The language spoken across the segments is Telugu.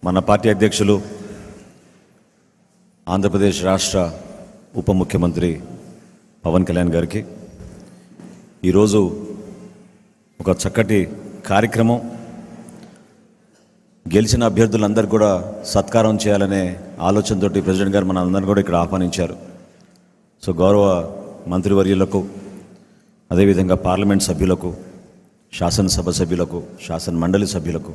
మన పార్టీ అధ్యక్షులు ఆంధ్రప్రదేశ్ రాష్ట్ర ఉప ముఖ్యమంత్రి పవన్ కళ్యాణ్ గారికి ఈరోజు ఒక చక్కటి కార్యక్రమం, గెలిచిన అభ్యర్థులందరూ కూడా సత్కారం చేయాలనే ఆలోచనతో ప్రెసిడెంట్ గారు మన అందరినీ కూడా ఇక్కడ ఆహ్వానించారు. సో గౌరవ మంత్రివర్యులకు, అదేవిధంగా పార్లమెంట్ సభ్యులకు, శాసనసభ సభ్యులకు, శాసన మండలి సభ్యులకు,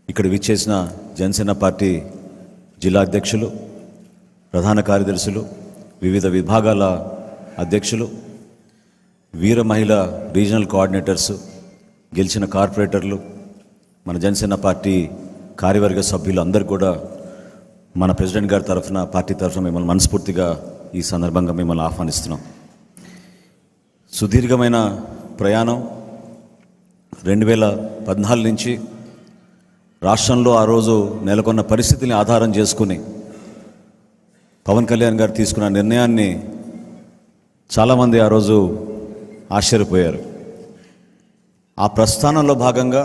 ఇక్కడ విచ్చేసిన జనసేన పార్టీ జిల్లా అధ్యక్షులు, ప్రధాన కార్యదర్శులు, వివిధ విభాగాల అధ్యక్షులు, వీర మహిళ రీజనల్ కోఆర్డినేటర్స్, గెలిచిన కార్పొరేటర్లు, మన జనసేన పార్టీ కార్యవర్గ సభ్యులు అందరూ కూడా మన ప్రెసిడెంట్ గారి తరఫున, పార్టీ తరఫున మిమ్మల్ని మనస్ఫూర్తిగా ఈ సందర్భంగా మిమ్మల్ని ఆహ్వానిస్తున్నాం. సుదీర్ఘమైన ప్రయాణం 2014 నుంచి రాష్ట్రంలో ఆ రోజు నెలకొన్న పరిస్థితిని ఆధారం చేసుకుని పవన్ కళ్యాణ్ గారు తీసుకున్న నిర్ణయాన్ని చాలామంది ఆ రోజు ఆశ్చర్యపోయారు. ఆ ప్రస్థానంలో భాగంగా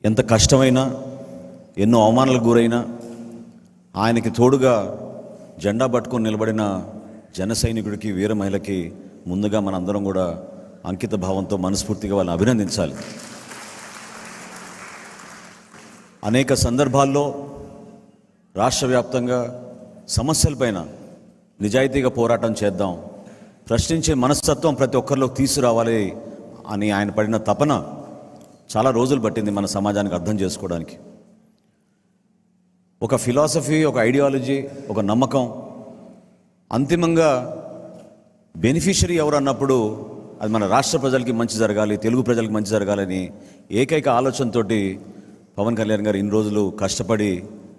ఎంత కష్టమైనా, ఎన్నో అవమానాలకు గురైనా ఆయనకి తోడుగా జెండా పట్టుకొని నిలబడిన జన సైనికుడికి, వీర మహిళకి ముందుగా మనందరం కూడా అంకిత భావంతో మనస్ఫూర్తిగా వాళ్ళని అభినందించాలి. అనేక సందర్భాల్లో రాష్ట్ర వ్యాప్తంగా సమస్యలపైన నిజాయితీగా పోరాటం చేద్దాం, ప్రశ్నించే మనస్తత్వం ప్రతి ఒక్కరిలో తీసుకురావాలి అని ఆయన పడిన తపన చాలా రోజులు పట్టింది మన సమాజానికి అర్థం చేసుకోవడానికి. ఒక ఫిలాసఫీ, ఒక ఐడియాలజీ, ఒక నమ్మకం, అంతిమంగా బెనిఫిషరీ ఎవరు అన్నప్పుడు అది మన రాష్ట్ర ప్రజలకి మంచి జరగాలి, తెలుగు ప్రజలకి మంచి జరగాలని ఏకైక ఆలోచనతోటి పవన్ కళ్యాణ్ గారు ఇన్ని రోజులు కష్టపడి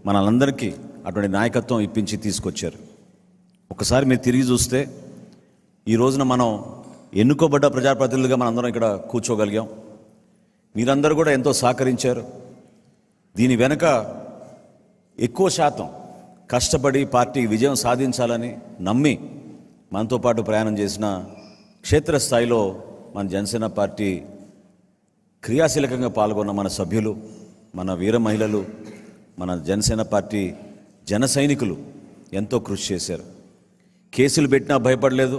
మనందరికీ అటువంటి నాయకత్వం ఇప్పించి తీసుకొచ్చారు. ఒకసారి మీరు తిరిగి చూస్తే ఈ రోజున మనం ఎన్నుకోబడ్డ ప్రజాప్రతినిధులుగా మనందరం ఇక్కడ కూర్చోగలిగాం. మీరందరూ కూడా ఎంతో సహకరించారు. దీని వెనుక ఎక్కువ శాతం కష్టపడి పార్టీ విజయం సాధించాలని నమ్మి మనతో పాటు ప్రయాణం చేసిన క్షేత్రస్థాయిలో మన జనసేన పార్టీ క్రియాశీలకంగా పాల్గొన్న మన సభ్యులు, మన వీర మహిళలు, మన జనసేన పార్టీ జన సైనికులు ఎంతో కృషి చేశారు. కేసులు పెట్టినా భయపడలేదు,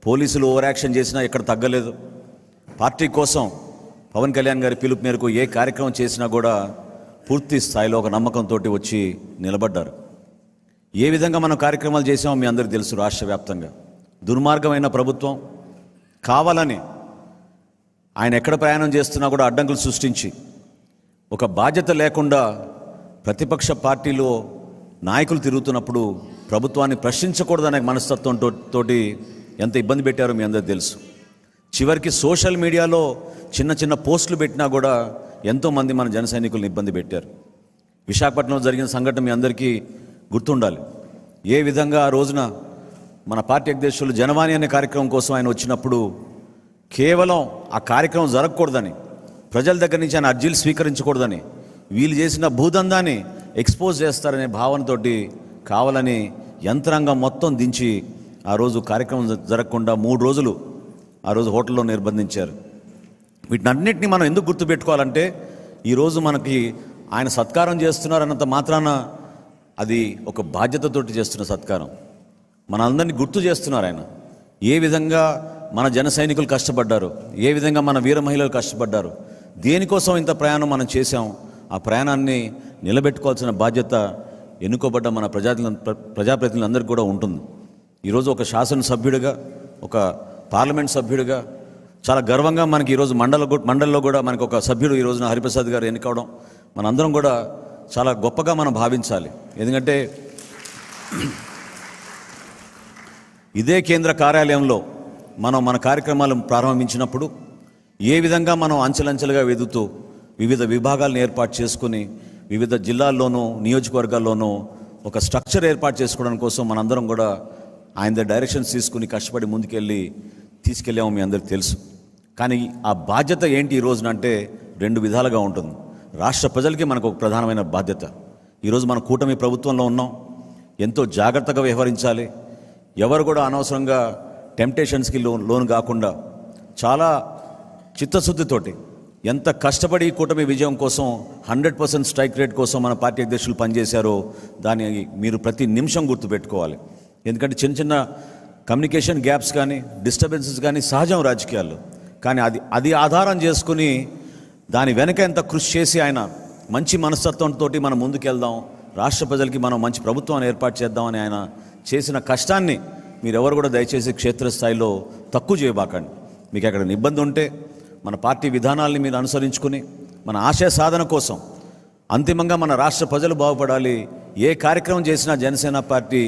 పోలీసులు ఓవర్ యాక్షన్ చేసినా ఎక్కడ తగ్గలేదు. పార్టీ కోసం పవన్ కళ్యాణ్ గారి పిలుపు మేరకు ఏ కార్యక్రమం చేసినా కూడా పూర్తి స్థాయిలో ఒక నమ్మకంతో వచ్చి నిలబడ్డారు. ఏ విధంగా మనం కార్యక్రమాలు చేసామో మీ అందరికీ తెలుసు. రాష్ట్ర వ్యాప్తంగా దుర్మార్గమైన ప్రభుత్వం కావాలని ఆయన ఎక్కడ ప్రయాణం చేస్తున్నా కూడా అడ్డంకులు సృష్టించి, ఒక బాధ్యత లేకుండా ప్రతిపక్ష పార్టీలో నాయకులు తిరుగుతున్నప్పుడు ప్రభుత్వాన్ని ప్రశ్నించకూడదనే మనస్తత్వంతో ఎంత ఇబ్బంది పెట్టారో మీ అందరికీ తెలుసు. చివరికి సోషల్ మీడియాలో చిన్న చిన్న పోస్టులు పెట్టినా కూడా ఎంతోమంది మన జన సైనికులను ఇబ్బంది పెట్టారు. విశాఖపట్నంలో జరిగిన సంఘటన మీ అందరికీ గుర్తుండాలి. ఏ విధంగా ఆ రోజున మన పార్టీ అధ్యక్షులు జనవాణి అనే కార్యక్రమం కోసం ఆయన వచ్చినప్పుడు కేవలం ఆ కార్యక్రమం జరగకూడదని, ప్రజల దగ్గర నుంచి ఆయన అర్జీలు స్వీకరించకూడదని, వీళ్ళు చేసిన భూదందాన్ని ఎక్స్పోజ్ చేస్తారనే భావనతోటి కావాలని యంత్రాంగం మొత్తం దించి ఆ రోజు కార్యక్రమం జరగకుండా 3 రోజులు ఆ రోజు హోటల్లో నిర్బంధించారు. వీటినన్నింటినీ మనం ఎందుకు గుర్తుపెట్టుకోవాలంటే, ఈరోజు మనకి ఆయన సత్కారం చేస్తున్నారన్నంత మాత్రాన అది ఒక బాధ్యతతోటి చేస్తున్న సత్కారం. మనందరినీ గుర్తు చేస్తున్నారు ఆయన. ఏ విధంగా మన జన సైనికులు కష్టపడ్డారు, ఏ విధంగా మన వీర మహిళలు కష్టపడ్డారు, దేనికోసం ఇంత ప్రయాణం మనం చేశాం. ఆ ప్రయాణాన్ని నిలబెట్టుకోవాల్సిన బాధ్యత ఎన్నుకోబడ్డ మన ప్రజాప్రతినిధులందరికీ కూడా ఉంటుంది. ఈరోజు ఒక శాసనసభ్యుడిగా, ఒక పార్లమెంట్ సభ్యుడిగా చాలా గర్వంగా మనకి ఈరోజు మండలిలో కూడా మనకు ఒక సభ్యుడు ఈ రోజున హరిప్రసాద్ గారు ఎన్నుకోవడం మనందరం కూడా చాలా గొప్పగా మనం భావించాలి. ఎందుకంటే ఇదే కేంద్ర కార్యాలయంలో మనం మన కార్యక్రమాలు ప్రారంభించినప్పుడు ఏ విధంగా మనం అంచెలంచెలుగా వెదుగుతూ వివిధ విభాగాలను ఏర్పాటు చేసుకుని వివిధ జిల్లాల్లోనూ నియోజకవర్గాల్లోనూ ఒక స్ట్రక్చర్ ఏర్పాటు చేసుకోవడం కోసం మనందరం కూడా ఆయన డైరెక్షన్స్ తీసుకుని కష్టపడి ముందుకెళ్ళి తీసుకెళ్ళాము, మీ అందరికీ తెలుసు. కానీ ఆ బాధ్యత ఏంటి ఈ రోజున అంటే 2 విధాలుగా ఉంటుంది. రాష్ట్ర ప్రజలకి మనకు ఒక ప్రధానమైన బాధ్యత. ఈరోజు మన కూటమి ప్రభుత్వంలో ఉన్నాం, ఎంతో జాగ్రత్తగా వ్యవహరించాలి. ఎవరు కూడా అనవసరంగా టెంప్టేషన్స్కి లోను కాకుండా చాలా చిత్తశుద్ధితోటి ఎంత కష్టపడి ఈ కూటమి విజయం కోసం 100% స్ట్రైక్ రేట్ కోసం మన పార్టీ అధ్యక్షులు పనిచేశారో దాన్ని మీరు ప్రతి నిమిషం గుర్తుపెట్టుకోవాలి. ఎందుకంటే చిన్న చిన్న కమ్యూనికేషన్ గ్యాప్స్ కానీ డిస్టర్బెన్సెస్ కానీ సహజం రాజకీయాల్లో. కానీ అది ఆధారం చేసుకుని దాని వెనక ఎంత కృషి చేసి ఆయన మంచి మనస్తత్వంతో మనం ముందుకెళ్దాం, రాష్ట్ర ప్రజలకి మనం మంచి ప్రభుత్వాన్ని ఏర్పాటు చేద్దామని ఆయన చేసిన కష్టాన్ని మీరెవరు కూడా దయచేసి క్షేత్రస్థాయిలో తక్కువ చేయబాకండి. మీకు ఎక్కడ ఇబ్బంది ఉంటే మన పార్టీ విధానాల్ని మీరు అనుసరించుకుని మన ఆశయ సాధన కోసం అంతిమంగా మన రాష్ట్ర ప్రజలు బాగుపడాలి, ఏ కార్యక్రమం చేసినా జనసేన పార్టీ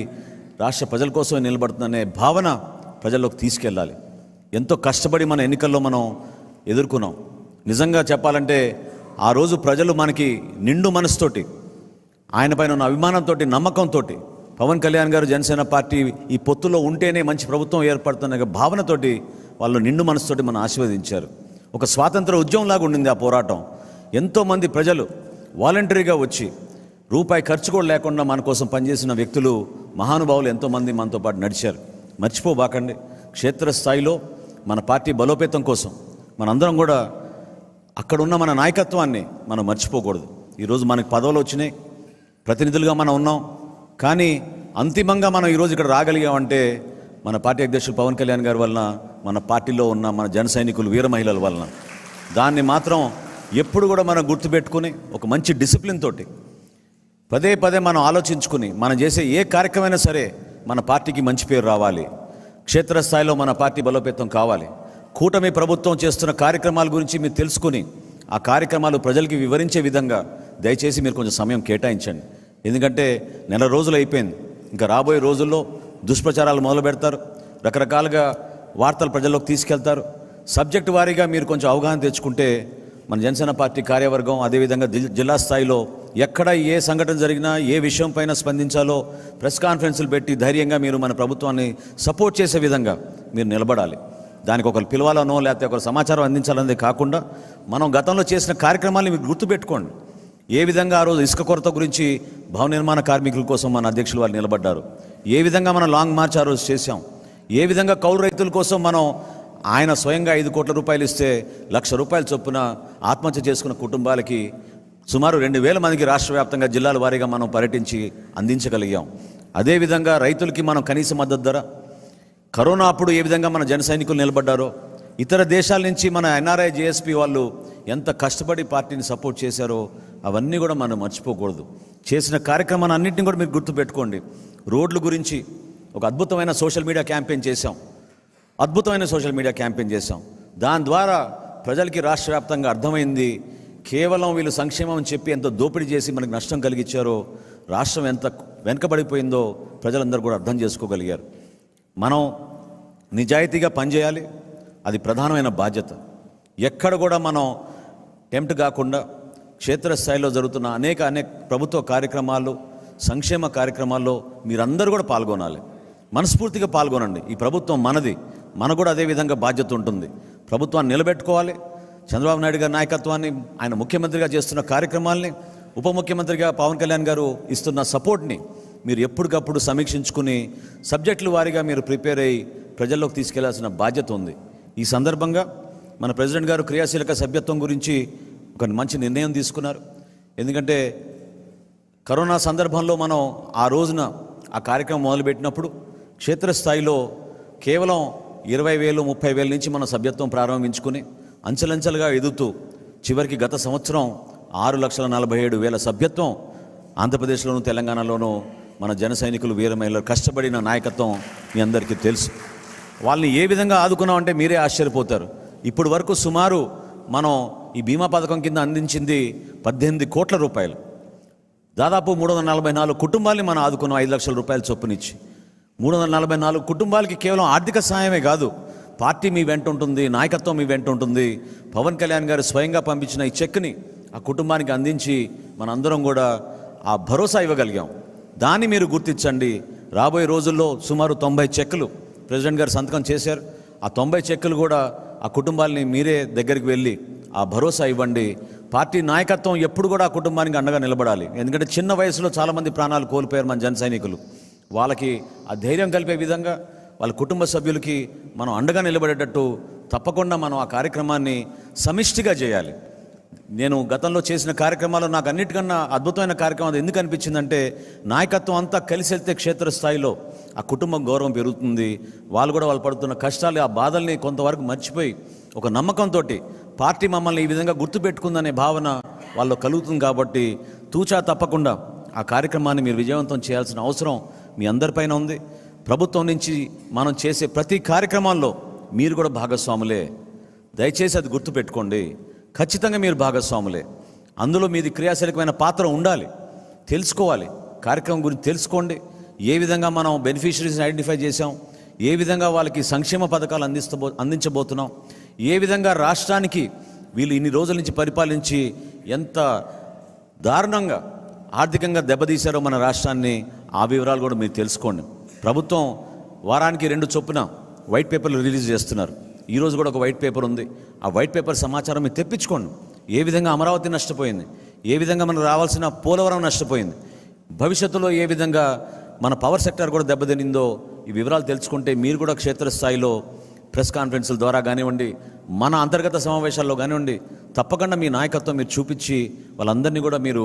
రాష్ట్ర ప్రజల కోసమే నిలబడుతుందనే భావన ప్రజల్లోకి తీసుకెళ్ళాలి. ఎంతో కష్టపడి మన ఎన్నికల్లో మనం ఎదుర్కొన్నాం. నిజంగా చెప్పాలంటే ఆ రోజు ప్రజలు మనకి నిండు మనసుతోటి ఆయన పైన ఉన్న అభిమానంతో నమ్మకంతో పవన్ కళ్యాణ్ గారు జనసేన పార్టీ ఈ పొత్తులో ఉంటేనే మంచి ప్రభుత్వం ఏర్పడుతున్న భావనతోటి వాళ్ళు నిండు మనసుతోటి మనం ఆశీర్వదించారు. ఒక స్వాతంత్ర ఉద్యమంలాగా ఉండింది ఆ పోరాటం. ఎంతోమంది ప్రజలు వాలంటరీగా వచ్చి రూపాయి ఖర్చు కూడా లేకుండా మన కోసం పనిచేసిన వ్యక్తులు మహానుభావులు ఎంతోమంది మనతో పాటు నడిచారు. మర్చిపోబాకండి. క్షేత్రస్థాయిలో మన పార్టీ బలోపేతం కోసం మనందరం కూడా అక్కడున్న మన నాయకత్వాన్ని మనం మర్చిపోకూడదు. ఈరోజు మనకు పదవులు వచ్చినాయి, ప్రతినిధులుగా మనం ఉన్నాం, కానీ అంతిమంగా మనం ఈరోజు ఇక్కడ రాగలిగామంటే మన పార్టీ అధ్యక్షులు పవన్ కళ్యాణ్ గారి వలన, మన పార్టీలో ఉన్న మన జన సైనికులు వీర మహిళల వలన. దాన్ని మాత్రం ఎప్పుడు కూడా మనం గుర్తుపెట్టుకుని ఒక మంచి డిసిప్లిన్ తోటి పదే పదే మనం ఆలోచించుకుని మనం చేసే ఏ కార్యక్రమైనా సరే మన పార్టీకి మంచి పేరు రావాలి, క్షేత్రస్థాయిలో మన పార్టీ బలోపేతం కావాలి. కూటమి ప్రభుత్వం చేస్తున్న కార్యక్రమాల గురించి మీరు తెలుసుకుని ఆ కార్యక్రమాలు ప్రజలకి వివరించే విధంగా దయచేసి మీరు కొంచెం సమయం కేటాయించండి. ఎందుకంటే నెల రోజులు అయిపోయింది, ఇంకా రాబోయే రోజుల్లో దుష్ప్రచారాలు మొదలు పెడతారు, రకరకాలుగా వార్తలు ప్రజల్లోకి తీసుకెళ్తారు. సబ్జెక్టు వారీగా మీరు కొంచెం అవగాహన తెచ్చుకుంటే మన జనసేన పార్టీ కార్యవర్గం అదేవిధంగా జిల్లా స్థాయిలో ఎక్కడ ఏ సంఘటన జరిగినా ఏ విషయం పైన స్పందించాలో ప్రెస్ కాన్ఫరెన్సులు పెట్టి ధైర్యంగా మీరు మన ప్రభుత్వాన్ని సపోర్ట్ చేసే విధంగా మీరు నిలబడాలి. దానికి ఒకరు పిలవాలనో లేకపోతే ఒకరు సమాచారం అందించాలనేది కాకుండా మనం గతంలో చేసిన కార్యక్రమాన్ని మీరు గుర్తుపెట్టుకోండి. ఏ విధంగా ఆ రోజు ఇసుక కొరత గురించి భవన నిర్మాణ కార్మికుల కోసం మన అధ్యక్షులు వాళ్ళు నిలబడ్డారు, ఏ విధంగా మనం లాంగ్ మార్చ్ ఆ రోజు చేశాం, ఏ విధంగా కౌలు రైతుల కోసం మనం ఆయన స్వయంగా 5 కోట్ల రూపాయలు ఇస్తే 1,00,000 రూపాయల చొప్పున ఆత్మహత్య చేసుకున్న కుటుంబాలకి సుమారు 2,000 మందికి రాష్ట్ర వ్యాప్తంగా జిల్లాల వారీగా మనం పర్యటించి అందించగలిగాం. అదేవిధంగా రైతులకి మనం కనీస మద్దతు ధర, కరోనా అప్పుడు ఏ విధంగా మన జన సైనికులు నిలబడ్డారో, ఇతర దేశాల నుంచి మన ఎన్ఆర్ఐ జేఎస్పీ వాళ్ళు ఎంత కష్టపడి పార్టీని సపోర్ట్ చేశారో అవన్నీ కూడా మనం మర్చిపోకూడదు. చేసిన కార్యక్రమాన్ని అన్నింటినీ కూడా మీరు గుర్తుపెట్టుకోండి. రోడ్ల గురించి ఒక అద్భుతమైన సోషల్ మీడియా క్యాంపెయిన్ చేశాం. దాని ద్వారా ప్రజలకి రాష్ట్ర వ్యాప్తంగా అర్థమైంది, కేవలం వీళ్ళు సంక్షేమం అని చెప్పి ఎంత దోపిడీ చేసి మనకు నష్టం కలిగించారో, రాష్ట్రం ఎంత వెనకబడిపోయిందో ప్రజలందరూ కూడా అర్థం చేసుకోగలిగారు. మనం నిజాయితీగా పనిచేయాలి, అది ప్రధానమైన బాధ్యత. ఎక్కడ కూడా మనం టెంప్ట్ కాకుండా క్షేత్రస్థాయిలో జరుగుతున్న అనేక ప్రభుత్వ కార్యక్రమాలు, సంక్షేమ కార్యక్రమాల్లో మీరందరూ కూడా పాల్గొనాలి, మనస్ఫూర్తిగా పాల్గొనండి. ఈ ప్రభుత్వం మనది, మనకు కూడా అదేవిధంగా బాధ్యత ఉంటుంది. ప్రభుత్వాన్ని నిలబెట్టుకోవాలి. చంద్రబాబు నాయుడు గారి నాయకత్వాన్ని, ఆయన ముఖ్యమంత్రిగా చేస్తున్న కార్యక్రమాల్ని, ఉప ముఖ్యమంత్రిగా పవన్ కళ్యాణ్ గారు ఇస్తున్న సపోర్ట్ని మీరు ఎప్పటికప్పుడు సమీక్షించుకుని సబ్జెక్టుల వారీగా మీరు ప్రిపేర్ అయ్యి ప్రజల్లోకి తీసుకెళ్లాల్సిన బాధ్యత ఉంది. ఈ సందర్భంగా మన ప్రెసిడెంట్ గారు క్రియాశీలక సభ్యత్వం గురించి ఒక మంచి నిర్ణయం తీసుకున్నారు. ఎందుకంటే కరోనా సందర్భంలో మనం ఆ రోజున ఆ కార్యక్రమం మొదలుపెట్టినప్పుడు క్షేత్రస్థాయిలో కేవలం 20,000, 30,000 నుంచి మన సభ్యత్వం ప్రారంభించుకుని అంచెలంచెలుగా ఎదుగుతూ చివరికి గత సంవత్సరం 6,47,000 సభ్యత్వం ఆంధ్రప్రదేశ్లోను తెలంగాణలోనూ మన జన సైనికులు వీర మహిళలు కష్టపడిన నాయకత్వం మీ అందరికీ తెలుసు. వాళ్ళని ఏ విధంగా ఆదుకున్నామంటే మీరే ఆశ్చర్యపోతారు. ఇప్పుడు వరకు సుమారు మనం ఈ బీమా పథకం కింద అందించింది 18 కోట్ల రూపాయలు. దాదాపు 344 కుటుంబాలని మనం ఆదుకున్నాం 5 లక్షల రూపాయల చొప్పునిచ్చి. 344 కుటుంబాలకి కేవలం ఆర్థిక సహాయమే కాదు, పార్టీ మీ వెంట ఉంటుంది, నాయకత్వం మీ వెంట ఉంటుంది. పవన్ కళ్యాణ్ గారు స్వయంగా పంపించిన ఈ చెక్ని ఆ కుటుంబానికి అందించి మనందరం కూడా ఆ భరోసా ఇవ్వగలిగాం. దాన్ని మీరు గుర్తించండి. రాబోయే రోజుల్లో సుమారు 90 చెక్కులు ప్రెసిడెంట్ గారు సంతకం చేశారు. ఆ 90 చెక్కులు కూడా ఆ కుటుంబాలని మీరే దగ్గరికి వెళ్ళి ఆ భరోసా ఇవ్వండి. పార్టీ నాయకత్వం ఎప్పుడు కూడా ఆ కుటుంబానికి అండగా నిలబడాలి. ఎందుకంటే చిన్న వయసులో చాలామంది ప్రాణాలు కోల్పోయారు మన జన సైనికులు. వాళ్ళకి ఆ ధైర్యం కలిపే విధంగా వాళ్ళ కుటుంబ సభ్యులకి మనం అండగా నిలబడేటట్టు తప్పకుండా మనం ఆ కార్యక్రమాన్ని సమిష్టిగా చేయాలి. నేను గతంలో చేసిన కార్యక్రమాలు నాకు అన్నిటికన్నా అద్భుతమైన కార్యక్రమం అది ఎందుకు అనిపించిందంటే, నాయకత్వం అంతా కలిసి వెళ్తే క్షేత్రస్థాయిలో ఆ కుటుంబం గౌరవం పెరుగుతుంది. వాళ్ళు కూడా వాళ్ళు పడుతున్న కష్టాలు, ఆ బాధల్ని కొంతవరకు మర్చిపోయి ఒక నమ్మకంతో పార్టీ మమ్మల్ని ఈ విధంగా గుర్తుపెట్టుకుందనే భావన వాళ్ళు కలుగుతుంది. కాబట్టి తూచా తప్పకుండా ఆ కార్యక్రమాన్ని మీరు విజయవంతం చేయాల్సిన అవసరం మీ అందరిపైన ఉంది. ప్రభుత్వం నుంచి మనం చేసే ప్రతి కార్యక్రమాల్లో మీరు కూడా భాగస్వాములే. దయచేసి అది గుర్తుపెట్టుకోండి. ఖచ్చితంగా మీరు భాగస్వాములే. అందులో మీది క్రియాశీలకమైన పాత్ర ఉండాలి. తెలుసుకోవాలి, కార్యక్రమం గురించి తెలుసుకోండి. ఏ విధంగా మనం బెనిఫిషరీస్ని ఐడెంటిఫై చేసాం, ఏ విధంగా వాళ్ళకి సంక్షేమ పథకాలు అందించబోతున్నాం, ఏ విధంగా రాష్ట్రానికి వీళ్ళు ఇన్ని రోజుల నుంచి పరిపాలించి ఎంత దారుణంగా ఆర్థికంగా దెబ్బతీశారో మన రాష్ట్రాన్ని, ఆ వివరాలు కూడా మీరు తెలుసుకోండి. ప్రభుత్వం వారానికి 2 చొప్పున వైట్ పేపర్లు రిలీజ్ చేస్తున్నారు. ఈరోజు కూడా ఒక వైట్ పేపర్ ఉంది. ఆ వైట్ పేపర్ సమాచారం మీరు తెప్పించుకోండి. ఏ విధంగా అమరావతి నష్టపోయింది, ఏ విధంగా మనకు రావాల్సిన పోలవరం నష్టపోయింది, భవిష్యత్తులో ఏ విధంగా మన పవర్ సెక్టర్ కూడా దెబ్బతినిందో, ఈ వివరాలు తెలుసుకుంటే మీరు కూడా క్షేత్రస్థాయిలో ప్రెస్ కాన్ఫరెన్స్ల ద్వారా కానివ్వండి, మన అంతర్గత సమావేశాల్లో కానివ్వండి, తప్పకుండా మీ నాయకత్వం మీరు చూపించి వాళ్ళందరినీ కూడా మీరు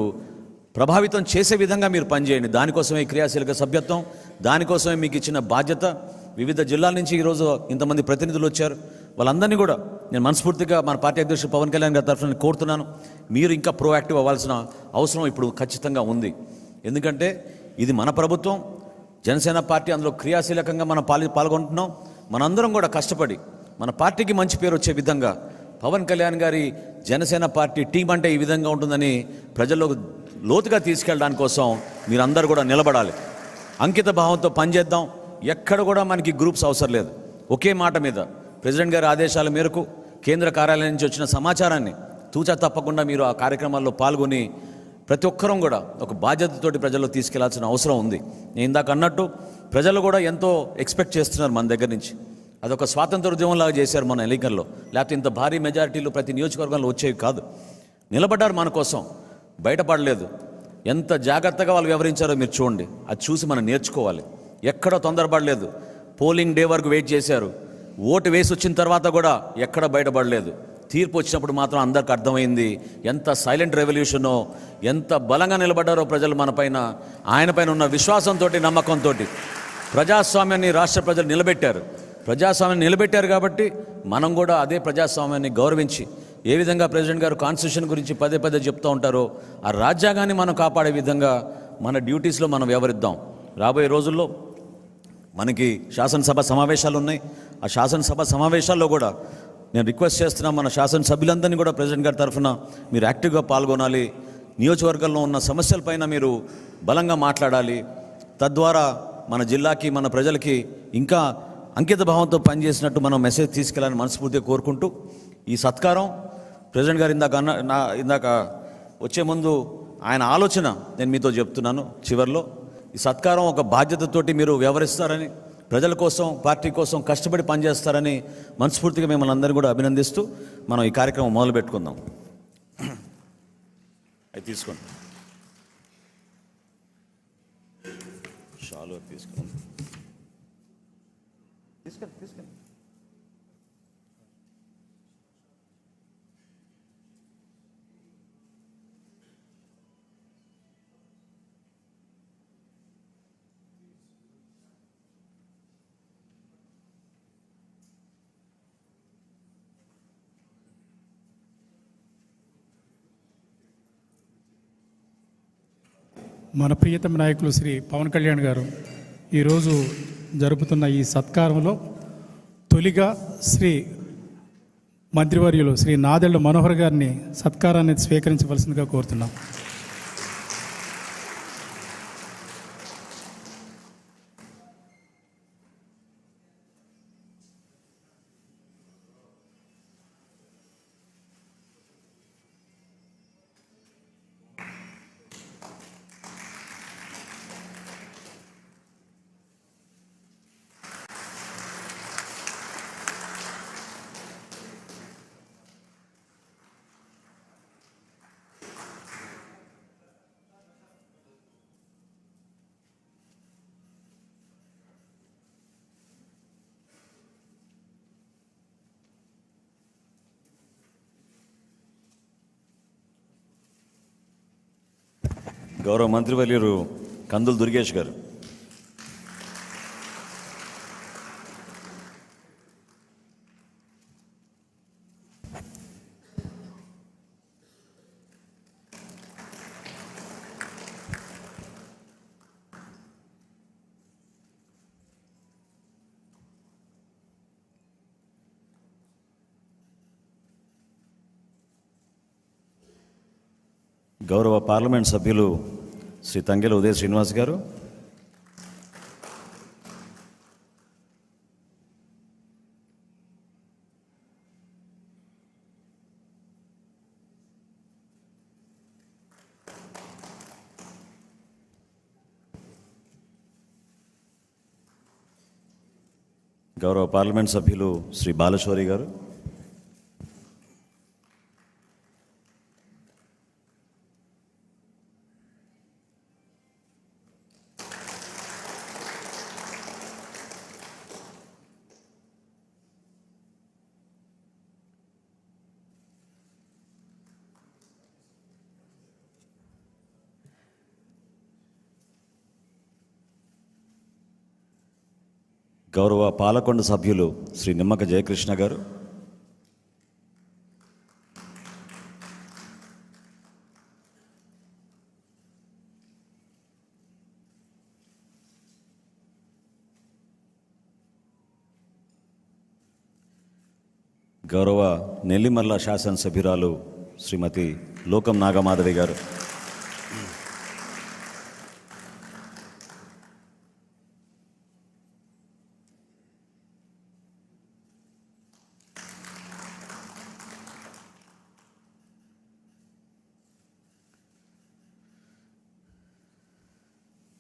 ప్రభావితం చేసే విధంగా మీరు పనిచేయండి. దానికోసమే క్రియాశీలక సభ్యత్వం, దానికోసమే మీకు ఇచ్చిన బాధ్యత. వివిధ జిల్లాల నుంచి ఈరోజు ఇంతమంది ప్రతినిధులు వచ్చారు. వాళ్ళందరినీ కూడా నేను మనస్ఫూర్తిగా మన పార్టీ అధ్యక్షుడు పవన్ కళ్యాణ్ గారి తరఫున కోరుతున్నాను, మీరు ఇంకా ప్రోయాక్టివ్ అవ్వాల్సిన అవసరం ఇప్పుడు ఖచ్చితంగా ఉంది. ఎందుకంటే ఇది మన ప్రభుత్వం, జనసేన పార్టీ అందులో క్రియాశీలకంగా మనం పాల్గొంటున్నాం. మనందరం కూడా కష్టపడి మన పార్టీకి మంచి పేరు వచ్చే విధంగా పవన్ కళ్యాణ్ గారి జనసేన పార్టీ టీం అంటే ఈ విధంగా ఉంటుందని ప్రజల్లోకి లోతుగా తీసుకెళ్ళడానికి కోసం మీరందరూ కూడా నిలబడాలి. అంకిత భావంతో పనిచేద్దాం. ఎక్కడ కూడా మనకి గ్రూప్స్ అవసరం లేదు. ఒకే మాట మీద ప్రెసిడెంట్ గారి ఆదేశాల మేరకు కేంద్ర కార్యాలయం నుంచి వచ్చిన సమాచారాన్ని తూచా తప్పకుండా మీరు ఆ కార్యక్రమాల్లో పాల్గొని ప్రతి ఒక్కరూ కూడా ఒక బాధ్యతతోటి ప్రజల్లో తీసుకెళ్లాల్సిన అవసరం ఉంది. నేను ఇందాక అన్నట్టు ప్రజలు కూడా ఎంతో ఎక్స్పెక్ట్ చేస్తున్నారు మన దగ్గర నుంచి. అదొక స్వాతంత్ర ఉద్యమంలాగా చేశారు మన ఎన్నికల్లో. లేకపోతే ఇంత భారీ మెజారిటీలు ప్రతి నియోజకవర్గంలో వచ్చేవి కాదు. నిలబడ్డారు మన కోసం, బయటపడలేదు. ఎంత జాగ్రత్తగా వాళ్ళు వ్యవహరించారో మీరు చూడండి. అది చూసి మనం నేర్చుకోవాలి. ఎక్కడ తొందరపడలేదు. పోలింగ్ డే వరకు వెయిట్ చేశారు. ఓటు వేసి వచ్చిన తర్వాత కూడా ఎక్కడ బయటపడలేదు. తీర్పు వచ్చినప్పుడు మాత్రం అందరికి అర్థమైంది ఎంత సైలెంట్ రెవల్యూషనో, ఎంత బలంగా నిలబడ్డారో ప్రజలు మన పైన. ఆయన పైన ఉన్న విశ్వాసంతో, నమ్మకంతో ప్రజాస్వామ్యాన్ని రాష్ట్ర ప్రజలు నిలబెట్టారు. ప్రజాస్వామ్యాన్ని నిలబెట్టారు కాబట్టి మనం కూడా అదే ప్రజాస్వామ్యాన్ని గౌరవించి, ఏ విధంగా ప్రెసిడెంట్ గారు కాన్స్టిట్యూషన్ గురించి పదే పదే చెప్తూ ఉంటారో, ఆ రాజ్యాంగాన్ని మనం కాపాడే విధంగా మన డ్యూటీస్లో మనం వ్యవహరిద్దాం. రాబోయే రోజుల్లో మనకి శాసనసభ సమావేశాలు ఉన్నాయి. ఆ శాసనసభ సమావేశాల్లో కూడా నేను రిక్వెస్ట్ చేస్తున్నాను, మన శాసనసభ్యులందరినీ కూడా ప్రెసిడెంట్ గారి తరఫున మీరు యాక్టివ్గా పాల్గొనాలి. నియోజకవర్గంలో ఉన్న సమస్యలపైన మీరు బలంగా మాట్లాడాలి. తద్వారా మన జిల్లాకి, మన ప్రజలకి ఇంకా అంకిత భావంతో పనిచేసినట్టు మనం మెసేజ్ తీసుకెళ్ళాలని మనస్ఫూర్తిగా కోరుకుంటూ, ఈ సత్కారం ప్రెసిడెంట్ గారు ఇందాక వచ్చే ముందు ఆయన ఆలోచన నేను మీతో చెప్తున్నాను. చివరిలో ఈ సత్కారం ఒక బాధ్యతతోటి మీరు వ్యవహరిస్తారని, ప్రజల కోసం, పార్టీ కోసం కష్టపడి పనిచేస్తారని మనస్ఫూర్తిగా మిమ్మల్ని అందరినీ కూడా అభినందిస్తూ మనం ఈ కార్యక్రమం మొదలు పెట్టుకుందాం. అది తీసుకోండి, షాలు తీసుకోండి, తీసుకెళ్ళి. మన ప్రియతమ నాయకులు శ్రీ పవన్ కళ్యాణ్ గారు ఈరోజు జరుపుతున్న ఈ సత్కారంలో తొలిగా శ్రీ మంత్రివర్యులు శ్రీ నాదెళ్ల మనోహర్ గారిని సత్కారాన్ని స్వీకరించవలసిందిగా కోరుతున్నాం. గౌరవ మంత్రివర్యులు కందులు దుర్గేష్ గారు, గౌరవ పార్లమెంట్ సభ్యులు శ్రీ తంగెల ఉదయ శ్రీనివాస్ గారు, గౌరవ పార్లమెంట్ సభ్యులు శ్రీ బాలశౌరి గారు, గౌరవ పాలకొండ సభ్యులు శ్రీ నిమ్మక జయకృష్ణ గారు, గౌరవ నెల్లిమర్ల శాసనసభ్యురాలు శ్రీమతి లోకం నాగమాధవి గారు,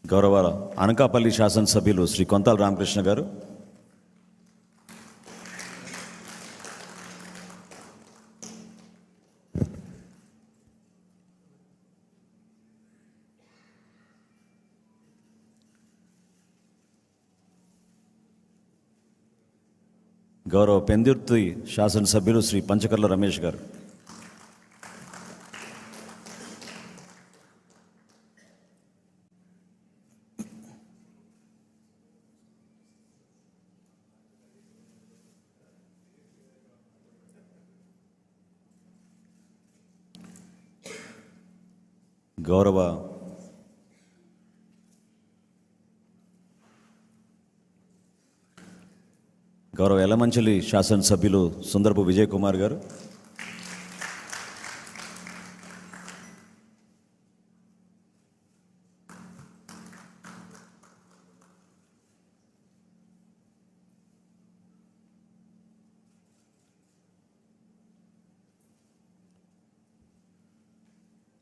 గౌరవ అనకాపల్లి శాసనసభ్యులు శ్రీ కొంతాల రామకృష్ణ గారు, గౌరవ పెందుర్తి శాసనసభ్యులు శ్రీ పంచకర్ల రమేష్ గారు, గౌరవ ఎలమంచిలి శాసనసభ్యులు సుందరపు విజయ్ కుమార్ గారు,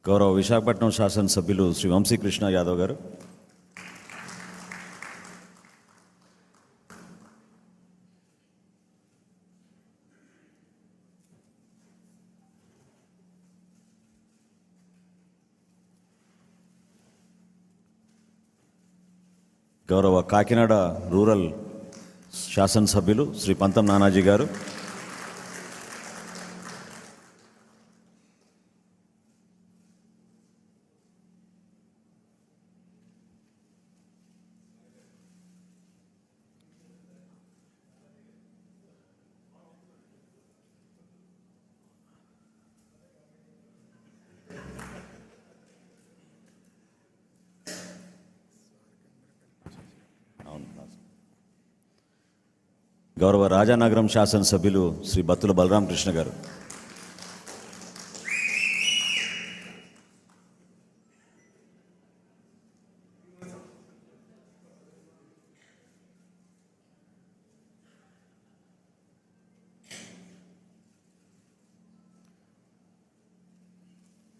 గౌరవ విశాఖపట్నం శాసనసభ్యులు శ్రీ వంశీకృష్ణ యాదవ్ గారు, గౌరవ కాకినాడ రూరల్ శాసనసభ్యులు శ్రీ పంతం నానాజీ గారు, గౌరవ రాజానగరం శాసనసభ్యులు శ్రీ బత్తుల బలరామకృష్ణ గారు,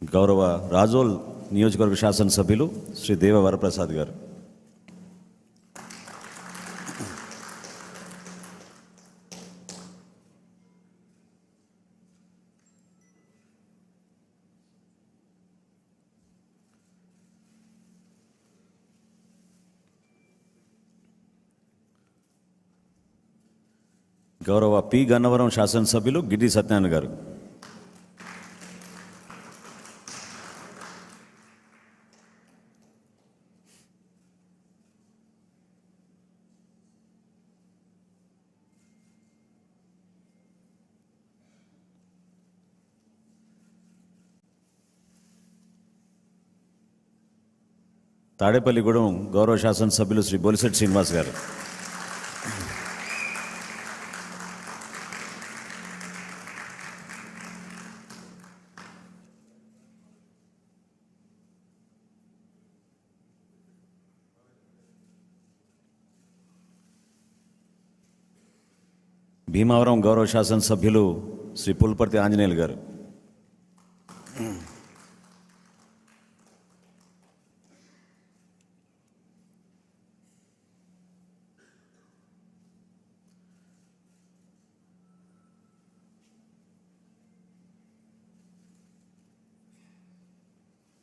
గౌరవ రాజోల్ నియోజకవర్గ శాసనసభ్యులు శ్రీ దేవ వరప్రసాద్ గారు, గౌరవ పి గన్నవరం శాసనసభ్యులు గిడ్డి సత్యనారాయణ గారు, తాడేపల్లిగూడెం గౌరవ శాసనసభ్యులు శ్రీ బొలిశెట్టి శ్రీనివాస్ గారు, భీమవరం గౌరవ శాసనసభ్యులు శ్రీ పుల్పర్తి ఆంజనేయులు గారు,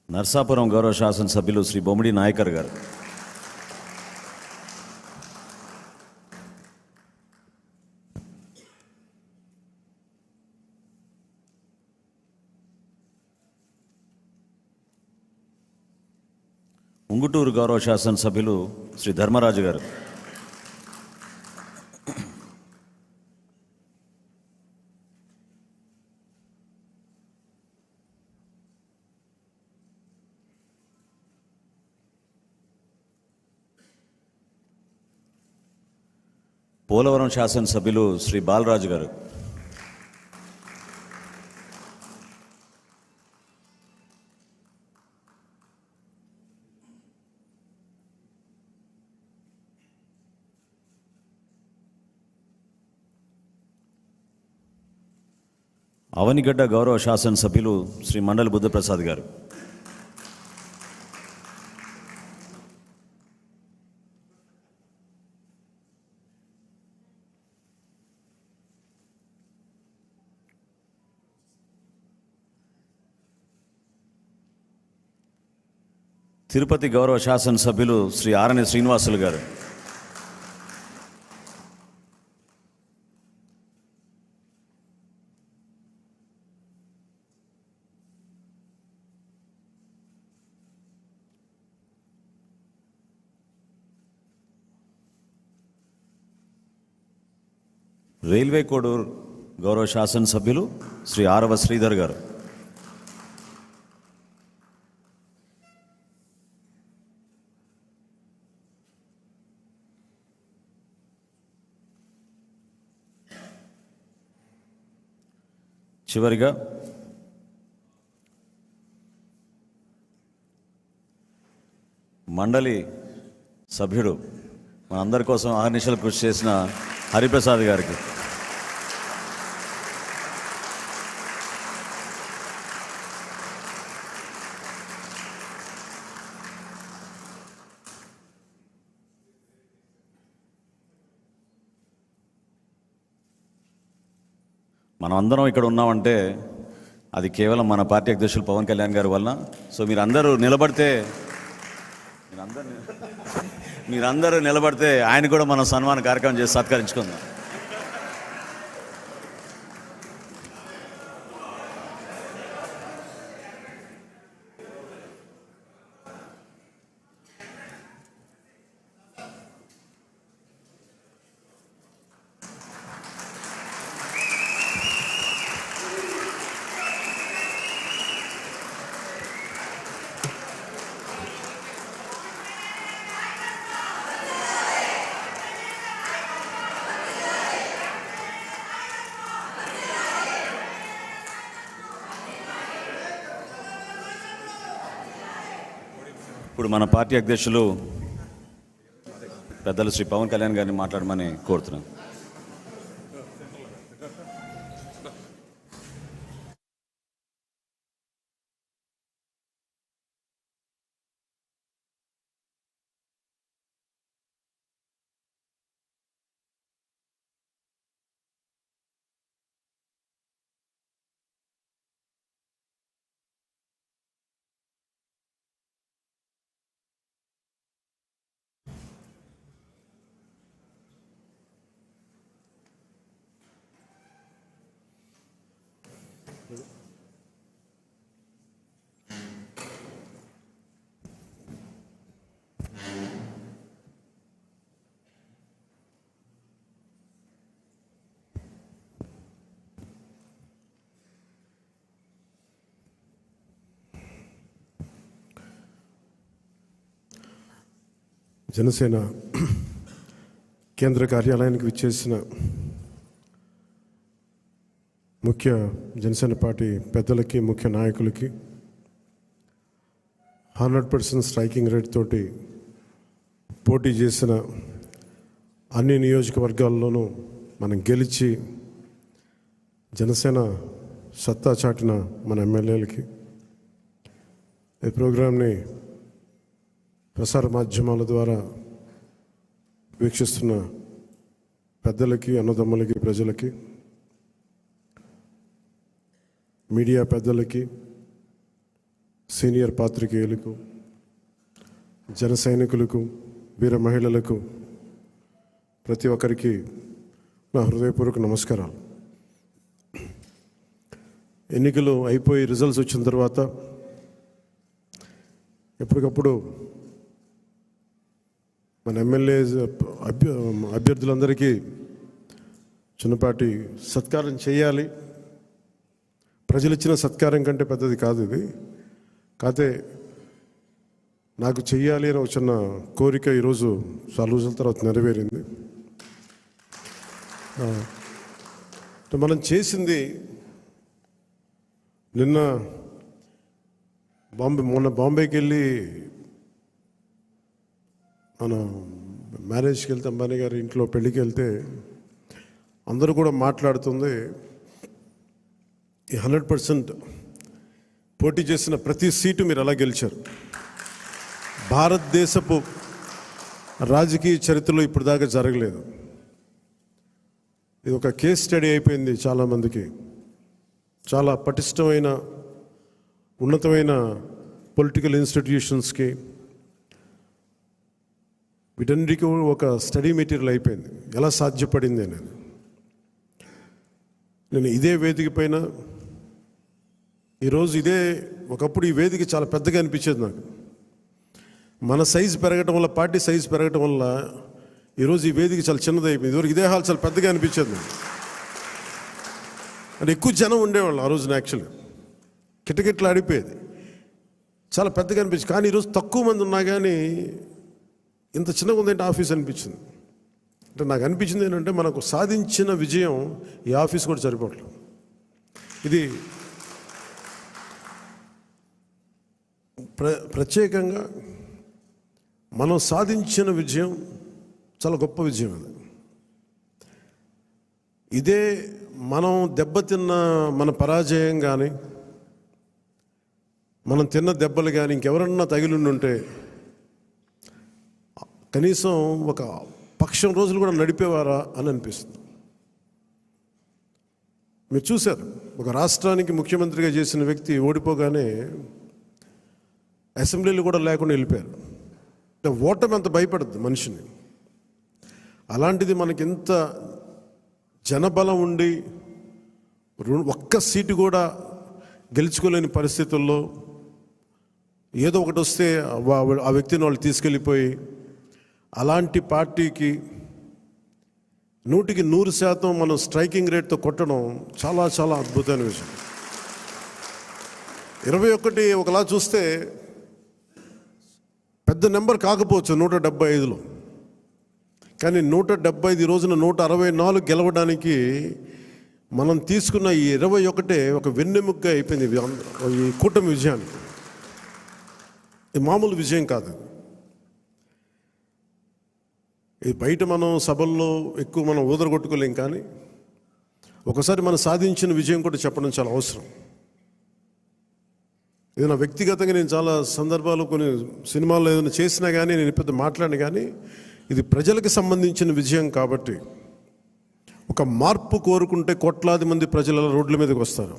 నర్సాపురం గౌరవ శాసనసభ్యులు శ్రీ బొమ్మిడి నాయకర్ గారు, ఉంగుటూరు గౌరవ శాసనసభ్యులు శ్రీ ధర్మరాజు గారు, పోలవరం శాసనసభ్యులు శ్రీ బాలరాజు గారు, అవనిగడ్డ గౌరవ శాసనసభ్యులు శ్రీ మండలి బుద్ధప్రసాద్ గారు, తిరుపతి గౌరవ శాసనసభ్యులు శ్రీ ఆరణి శ్రీనివాసులు గారు, రైల్వే కోడూరు గౌరవ శాసనసభ్యులు శ్రీ ఆరవ శ్రీధర్ గారు, చివరిగా మండలి సభ్యుడు మనందరి కోసం ఆహర్నిశలు కృషి చేసిన హరిప్రసాద్ గారికి, మనం అందరం ఇక్కడ ఉన్నామంటే అది కేవలం మన పార్టీ అధ్యక్షులు పవన్ కళ్యాణ్ గారి వలన. సో మీరందరూ నిలబడితే ఆయన కూడా మనం సన్మాన కార్యక్రమం చేసి సత్కరించుకుందాం. ఇప్పుడు మన పార్టీ అధ్యక్షులు పెద్దలు శ్రీ పవన్ కళ్యాణ్ గారిని మాట్లాడమని కోరుతున్నాను. జనసేన కేంద్ర కార్యాలయానికి విచ్చేసిన ముఖ్య జనసేన పార్టీ పెద్దలకి, ముఖ్య నాయకులకి 100% స్ట్రైకింగ్ రేట్ తోటి పోటీ చేసిన అన్ని నియోజకవర్గాల్లోనూ మనం గెలిచి జనసేన సత్తా చాటిన మన ఎమ్మెల్యేలకి, ఈ ప్రోగ్రాంని ప్రసార మాధ్యమాల ద్వారా వీక్షిస్తున్న పెద్దలకి, అన్నదమ్ములకి, ప్రజలకి, మీడియా పెద్దలకి, సీనియర్ పాత్రికేయులకు, జన సైనికులకు, వీర మహిళలకు, ప్రతి ఒక్కరికి నా హృదయపూర్వక నమస్కారాలు. ఎన్నికలు అయిపోయి రిజల్ట్స్ వచ్చిన తర్వాత ఎప్పటికప్పుడు మన ఎమ్మెల్యే అభ్యర్థులందరికీ చిన్నపాటి సత్కారం చేయాలి. ప్రజలు ఇచ్చిన సత్కారం కంటే పెద్దది కాదు ఇది. కాకపోతే నాకు చెయ్యాలి అని ఒక చిన్న కోరిక ఈరోజు చాలా రోజుల తర్వాత నెరవేరింది. మనం చేసింది మొన్న బాంబేకి వెళ్ళి మన మ్యారేజ్కి వెళ్తే, అంబానీ గారి ఇంట్లో పెళ్ళికి వెళ్తే అందరూ కూడా మాట్లాడుతుంది, ఈ 100% పోటీ చేసిన ప్రతి సీటు మీరు ఎలా గెలిచారు. భారతదేశపు రాజకీయ చరిత్రలో ఇప్పుడు దాకా జరగలేదు. ఇది ఒక కేస్ స్టడీ అయిపోయింది చాలామందికి. చాలా పటిష్టమైన, ఉన్నతమైన పొలిటికల్ ఇన్స్టిట్యూషన్స్కి వీటన్నిటికీ ఒక స్టడీ మెటీరియల్ అయిపోయింది, ఎలా సాధ్యపడింది అనేది. నేను ఇదే వేదిక పైన ఈరోజు ఒకప్పుడు ఈ వేదిక చాలా పెద్దగా అనిపించేది నాకు. మన సైజు పెరగటం వల్ల, పార్టీ సైజు పెరగటం వల్ల ఈరోజు ఈ వేదిక చాలా చిన్నది అయిపోయింది. ఇదివరకు ఇదే హాల్ చాలా పెద్దగా అనిపించేది నాకు. అంటే ఎక్కువ జనం ఉండేవాళ్ళు ఆ రోజున. యాక్చువల్గా కిటకిట్లు ఆడిపోయేది, చాలా పెద్దగా అనిపించింది. కానీ ఈరోజు తక్కువ మంది ఉన్నా కానీ ఇంత చిన్నగా ఉందంటే ఆఫీస్ అనిపించింది. అంటే నాకు అనిపించింది ఏంటంటే, మనకు సాధించిన విజయం ఈ ఆఫీస్ కూడా సరిపోవట్లేదు. ఇది ప్రత్యేకంగా మనం సాధించిన విజయం చాలా గొప్ప విజయం. అది ఇదే మనం దెబ్బతిన్న మన పరాజయం కానీ, మనం తిన్న దెబ్బలు కానీ ఇంకెవరన్నా తగిలిండుంటే కనీసం ఒక పక్షం రోజులు కూడా నడిపేవారా అని అనిపిస్తుంది. మీరు చూశారు, ఒక రాష్ట్రానికి ముఖ్యమంత్రిగా చేసిన వ్యక్తి ఓడిపోగానే అసెంబ్లీలు కూడా లేకుండా వెళ్ళిపోయారు. అంటే ఓటమి అంత భయపడుతుంది మనిషిని. అలాంటిది మనకి ఇంత జనబలం ఉండి ఒక్క సీటు కూడా గెలుచుకోలేని పరిస్థితుల్లో ఏదో ఒకటి వస్తే ఆ వ్యక్తిని వాళ్ళు తీసుకెళ్ళిపోయి, అలాంటి పార్టీకి 100% మనం స్ట్రైకింగ్ రేట్తో కొట్టడం చాలా చాలా అద్భుతమైన విషయం. 21 ఒకలా చూస్తే పెద్ద నెంబర్ కాకపోవచ్చు 175లో, కానీ 175 ఈ రోజున 164 గెలవడానికి మనం తీసుకున్న ఈ 21 ఒక వెన్నెముగ్గా అయిపోయింది ఈ కూటమి విజయానికి. ఇది మామూలు విజయం కాదు. ఇది బయట మనం సభల్లో ఎక్కువ మనం ఊదరగొట్టుకోలేం, కానీ ఒకసారి మనం సాధించిన విజయం కూడా చెప్పడం చాలా అవసరం. ఇది నా వ్యక్తిగతంగా నేను చాలా సందర్భాలు కొన్ని సినిమాల్లో ఏదైనా చేసినా కానీ, నేను పెద్ద మాట్లాడినా కానీ, ఇది ప్రజలకు సంబంధించిన విజయం కాబట్టి, ఒక మార్పు కోరుకుంటే కోట్లాది మంది ప్రజల రోడ్ల మీదకి వస్తారు.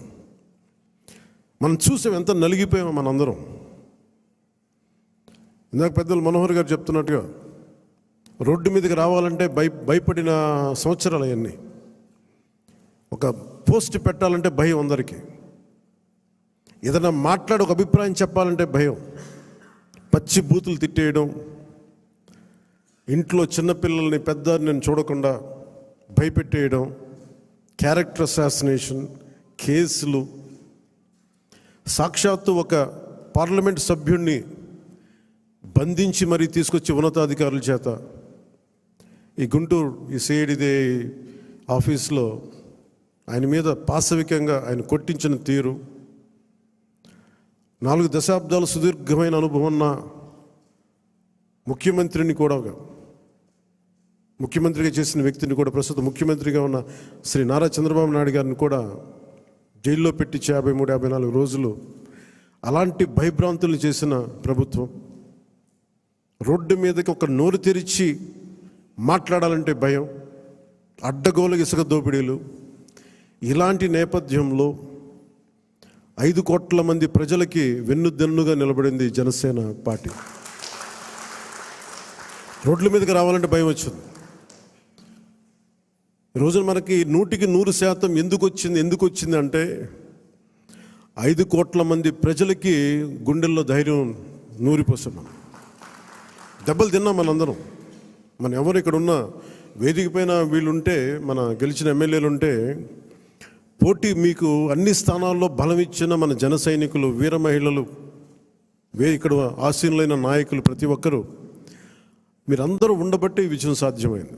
మనం చూసాం ఎంత నలిగిపోయామో మనందరం. ఇందాక పెద్దలు మనోహర్ గారు చెప్తున్నట్టుగా రోడ్డు మీదకి రావాలంటే భయపడిన సంవత్సరాలు అవన్నీ. ఒక పోస్ట్ పెట్టాలంటే భయం అందరికీ. ఏదైనా మాట్లాడి ఒక అభిప్రాయం చెప్పాలంటే భయం. పచ్చి బూతులు తిట్టేయడం, ఇంట్లో చిన్నపిల్లల్ని పెద్దని చూడకుండా భయపెట్టేయడం, క్యారెక్టర్ అసాసినేషన్ కేసులు, సాక్షాత్తు ఒక పార్లమెంట్ సభ్యుడిని బంధించి మరీ తీసుకొచ్చి ఉన్నతాధికారుల చేత ఈ గుంటూరు ఈ సిఐడిదే ఆఫీస్లో ఆయన మీద పాశవికంగా ఆయన కొట్టించిన తీరు, 4 దశాబ్దాల సుదీర్ఘమైన అనుభవం ఉన్న ముఖ్యమంత్రిని కూడా, ముఖ్యమంత్రిగా చేసిన వ్యక్తిని కూడా, ప్రస్తుతం ముఖ్యమంత్రిగా ఉన్న శ్రీ నారా చంద్రబాబు నాయుడు గారిని కూడా జైల్లో పెట్టి 53-54 రోజులు అలాంటి భయభ్రాంతులు చేసిన ప్రభుత్వం, రోడ్డు మీదకి ఒక నోరు తెరిచి మాట్లాడాలంటే భయం, అడ్డగోలు ఇసుక దోపిడీలు, ఇలాంటి నేపథ్యంలో 5 కోట్ల మంది ప్రజలకి వెన్నుదన్నుగా నిలబడింది జనసేన పార్టీ. రోడ్ల మీదకి రావాలంటే భయం వచ్చింది. ఈరోజు మనకి 100% ఎందుకు వచ్చింది అంటే 5 కోట్ల మంది ప్రజలకి గుండెల్లో ధైర్యం నూరిపోసాం. మనం దెబ్బలు తిన్నాం మనందరం. మన ఎవరు ఇక్కడ ఉన్న వేదిక పైన వీళ్ళుంటే, మన గెలిచిన ఎమ్మెల్యేలు ఉంటే, పోటీ మీకు అన్ని స్థానాల్లో బలం ఇచ్చిన మన జన సైనికులు, వీర మహిళలు, ఇక్కడ ఆసీనులైన నాయకులు ప్రతి ఒక్కరూ మీరందరూ ఉండబట్టి ఈ విజయం సాధ్యమైంది.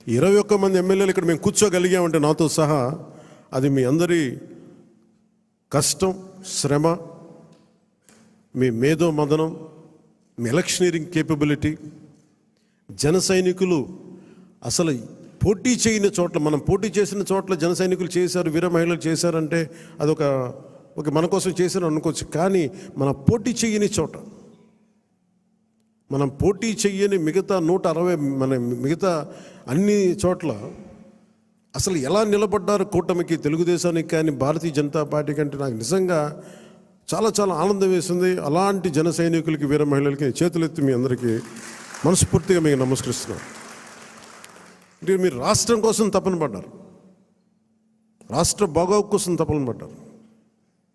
21 మంది ఎమ్మెల్యేలు ఇక్కడ మేము కూర్చోగలిగామంటే నాతో సహా అది మీ అందరి కష్టం, శ్రమ, మీ మేధో మదనం, మీ ఎలక్షనీరింగ్ కేపబిలిటీ. జన సైనికులు అసలు పోటీ చేయని చోట్ల, మనం పోటీ చేసిన చోట్ల జన సైనికులు చేశారు, వీర మహిళలు చేశారంటే అదొక మన కోసం చేశారు అనుకోవచ్చు. కానీ మన పోటీ చేయని చోట, మనం పోటీ చెయ్యని మిగతా 160 మన మిగతా అన్ని చోట్ల అసలు ఎలా నిలబడ్డారు కూటమికి, తెలుగుదేశానికి కానీ భారతీయ జనతా పార్టీ కంటే నాకు నిజంగా చాలా చాలా ఆనందం వేసింది. అలాంటి జన సైనికులకి, వీర మహిళలకి చేతులెత్తి మీ అందరికీ మనస్ఫూర్తిగా మీకు నమస్కరిస్తున్నాను. అంటే మీరు రాష్ట్రం కోసం తపన పడ్డారు, రాష్ట్ర బాగోగు కోసం తపన పడ్డారు.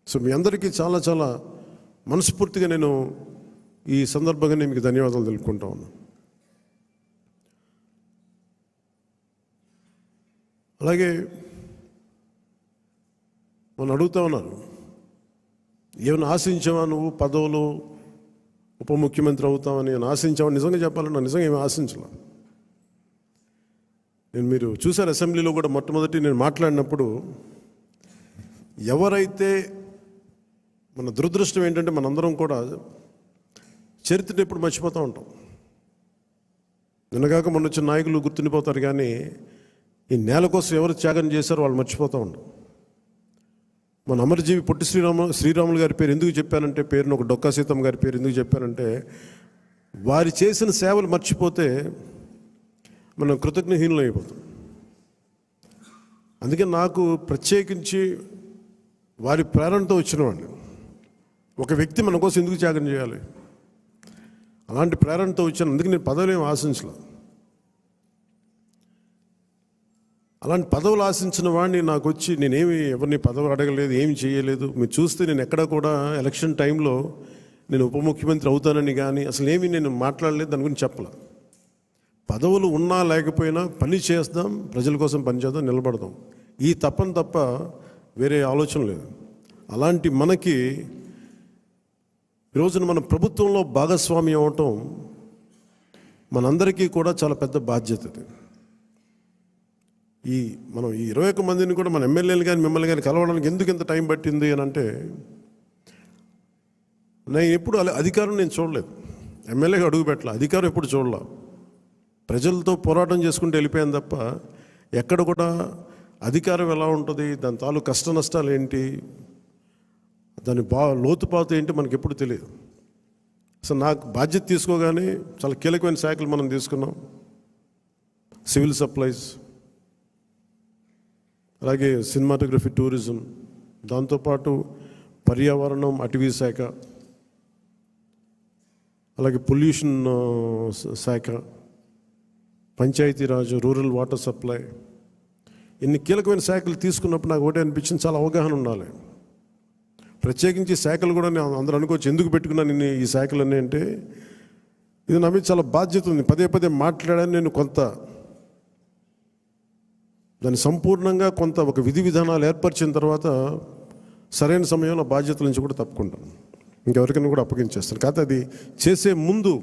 సో మీ అందరికీ చాలా చాలా మనస్ఫూర్తిగా నేను ఈ సందర్భంగా నేను మీకు ధన్యవాదాలు తెలుపుకుంటా ఉన్నాను. అలాగే మనం అడుగుతా ఉన్నారు, ఏమైనా ఆశించావా నువ్వు, పదవులు, ఉప ముఖ్యమంత్రి అవుతామని ఆశించావా? నిజంగా చెప్పాలన్నా నిజంగా ఏమి ఆశించలే. మీరు చూశారు అసెంబ్లీలో కూడా మొట్టమొదటి నేను మాట్లాడినప్పుడు, ఎవరైతే, మన దురదృష్టం ఏంటంటే మనందరం కూడా చరిత్రను ఎప్పుడు మర్చిపోతూ ఉంటాం. నిన్నగాక మొన్న వచ్చిన నాయకులు గుర్తుండిపోతారు, కానీ ఈ నేల కోసం ఎవరు త్యాగం చేశారో వాళ్ళు మర్చిపోతూ ఉంటాం. మన అమరజీవి పొట్టి శ్రీరాములు గారి పేరు ఎందుకు చెప్పానంటే, పేరును ఒక డొక్కా సీతమ్మ గారి పేరు ఎందుకు చెప్పానంటే, వారి చేసిన సేవలు మర్చిపోతే మనం కృతజ్ఞహీనులు అయిపోతాం. అందుకే నాకు ప్రత్యేకించి వారి ప్రేరణతో వచ్చినవాడిని. ఒక వ్యక్తి మన కోసం ఎందుకు త్యాగం చేయాలి, అలాంటి ప్రేరణతో వచ్చాను. అందుకే నేను పదవులు ఏమి ఆశించలేదు. అలాంటి పదవులు ఆశించిన వాడిని నాకు వచ్చి నేనేమి ఎవరిని పదవులు అడగలేదు, ఏమి చేయలేదు. మీరు చూస్తే నేను ఎక్కడ కూడా ఎలక్షన్ టైంలో నేను ఉప ముఖ్యమంత్రి అవుతానని కానీ అసలు ఏమీ నేను మాట్లాడలేదు, దాని గురించి చెప్పలే. పదవులు ఉన్నా లేకపోయినా పని చేద్దాం, ప్రజల కోసం పనిచేద్దాం, నిలబడదాం, ఈ తప్పని తప్ప వేరే ఆలోచన లేదు. అలాంటి మనకి ఈరోజున మన ప్రభుత్వంలో భాగస్వామ్యం అవటం మనందరికీ కూడా చాలా పెద్ద బాధ్యత. మనం ఈ 21 మందిని కూడా మన ఎమ్మెల్యేలు కానీ మిమ్మల్ని కానీ కలవడానికి ఎందుకు ఇంత టైం పట్టింది అని అంటే, నేను ఎప్పుడు అధికారం నేను చూడలేదు, ఎమ్మెల్యేగా అడుగు పెట్టాల, అధికారం ఎప్పుడు చూడలే. ప్రజలతో పోరాటం చేసుకుంటూ వెళ్ళిపోయాను తప్ప ఎక్కడ కూడా అధికారం ఎలా ఉంటుంది, దాని తాలూకు కష్ట నష్టాలు ఏంటి, దాని లోతుపాతు ఏంటి మనకి ఎప్పుడు తెలియదు. అసలు నాకు బాధ్యత తీసుకోగానే చాలా కీలకమైన శాఖలు మనం తీసుకున్నాం. సివిల్ సప్లైస్, అలాగే సినిమాటోగ్రఫీ, టూరిజం, దాంతోపాటు పర్యావరణం, అటవీ శాఖ, అలాగే పొల్యూషన్ శాఖ, పంచాయతీరాజ్, రూరల్ వాటర్ సప్లై, ఇన్ని కీలకమైన శాఖలు తీసుకున్నప్పుడు నాకు ఒకటే అనిపించింది, చాలా అవగాహన ఉండాలి. ప్రత్యేకించి శాఖలు కూడా నేను అందరూ అనుకోవచ్చు ఎందుకు పెట్టుకున్నాను నేను ఈ శాఖలన్నీ అంటే, ఇది నా మీద చాలా బాధ్యత ఉంది. పదే పదే మాట్లాడాను నేను. కొంత దాన్ని సంపూర్ణంగా కొంత ఒక విధి విధానాలు ఏర్పరిచిన తర్వాత సరైన సమయంలో బాధ్యతల నుంచి కూడా తప్పుకుంటాను. ఇంకెవరికైనా కూడా అప్పగించేస్తాను. కాకపోతే అది చేసే ముందు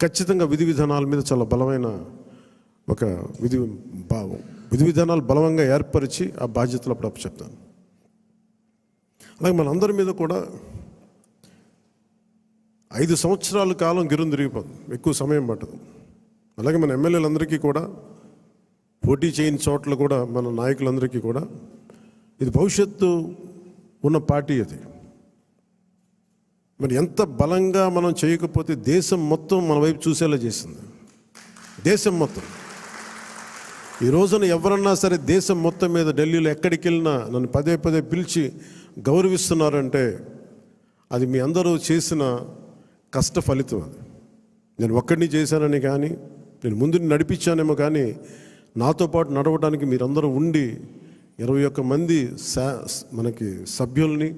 ఖచ్చితంగా విధి విధానాల మీద చాలా బలమైన ఒక విధి విధానాలు బలంగా ఏర్పరిచి ఆ బాధ్యతలు అప్పుడు అప్పచెప్తాను. అలాగే మనందరి మీద కూడా 5 సంవత్సరాల కాలం గిరుని తిరిగిపోతుంది, ఎక్కువ సమయం పట్టదు. అలాగే మన ఎమ్మెల్యేలందరికీ కూడా, పోటీ చేయని చోట్ల కూడా మన నాయకులందరికీ కూడా ఇది భవిష్యత్తు ఉన్న పార్టీ. అది మరి ఎంత బలంగా మనం చేయకపోతే దేశం మొత్తం మన వైపు చూసేలా చేసింది. దేశం మొత్తం ఈ రోజున ఎవరన్నా సరే దేశం మొత్తం మీద ఢిల్లీలో ఎక్కడికి వెళ్ళినా నన్ను పదే పదే పిలిచి గౌరవిస్తున్నారంటే అది మీ అందరూ చేసిన కష్ట ఫలితం. అది నేను ఒక్కడిని చేశానని కానీ, నేను ముందు నడిపించానేమో కానీ, నాతో పాటు నడవడానికి మీరందరూ ఉండి 21 మంది మనకి సభ్యుల్ని,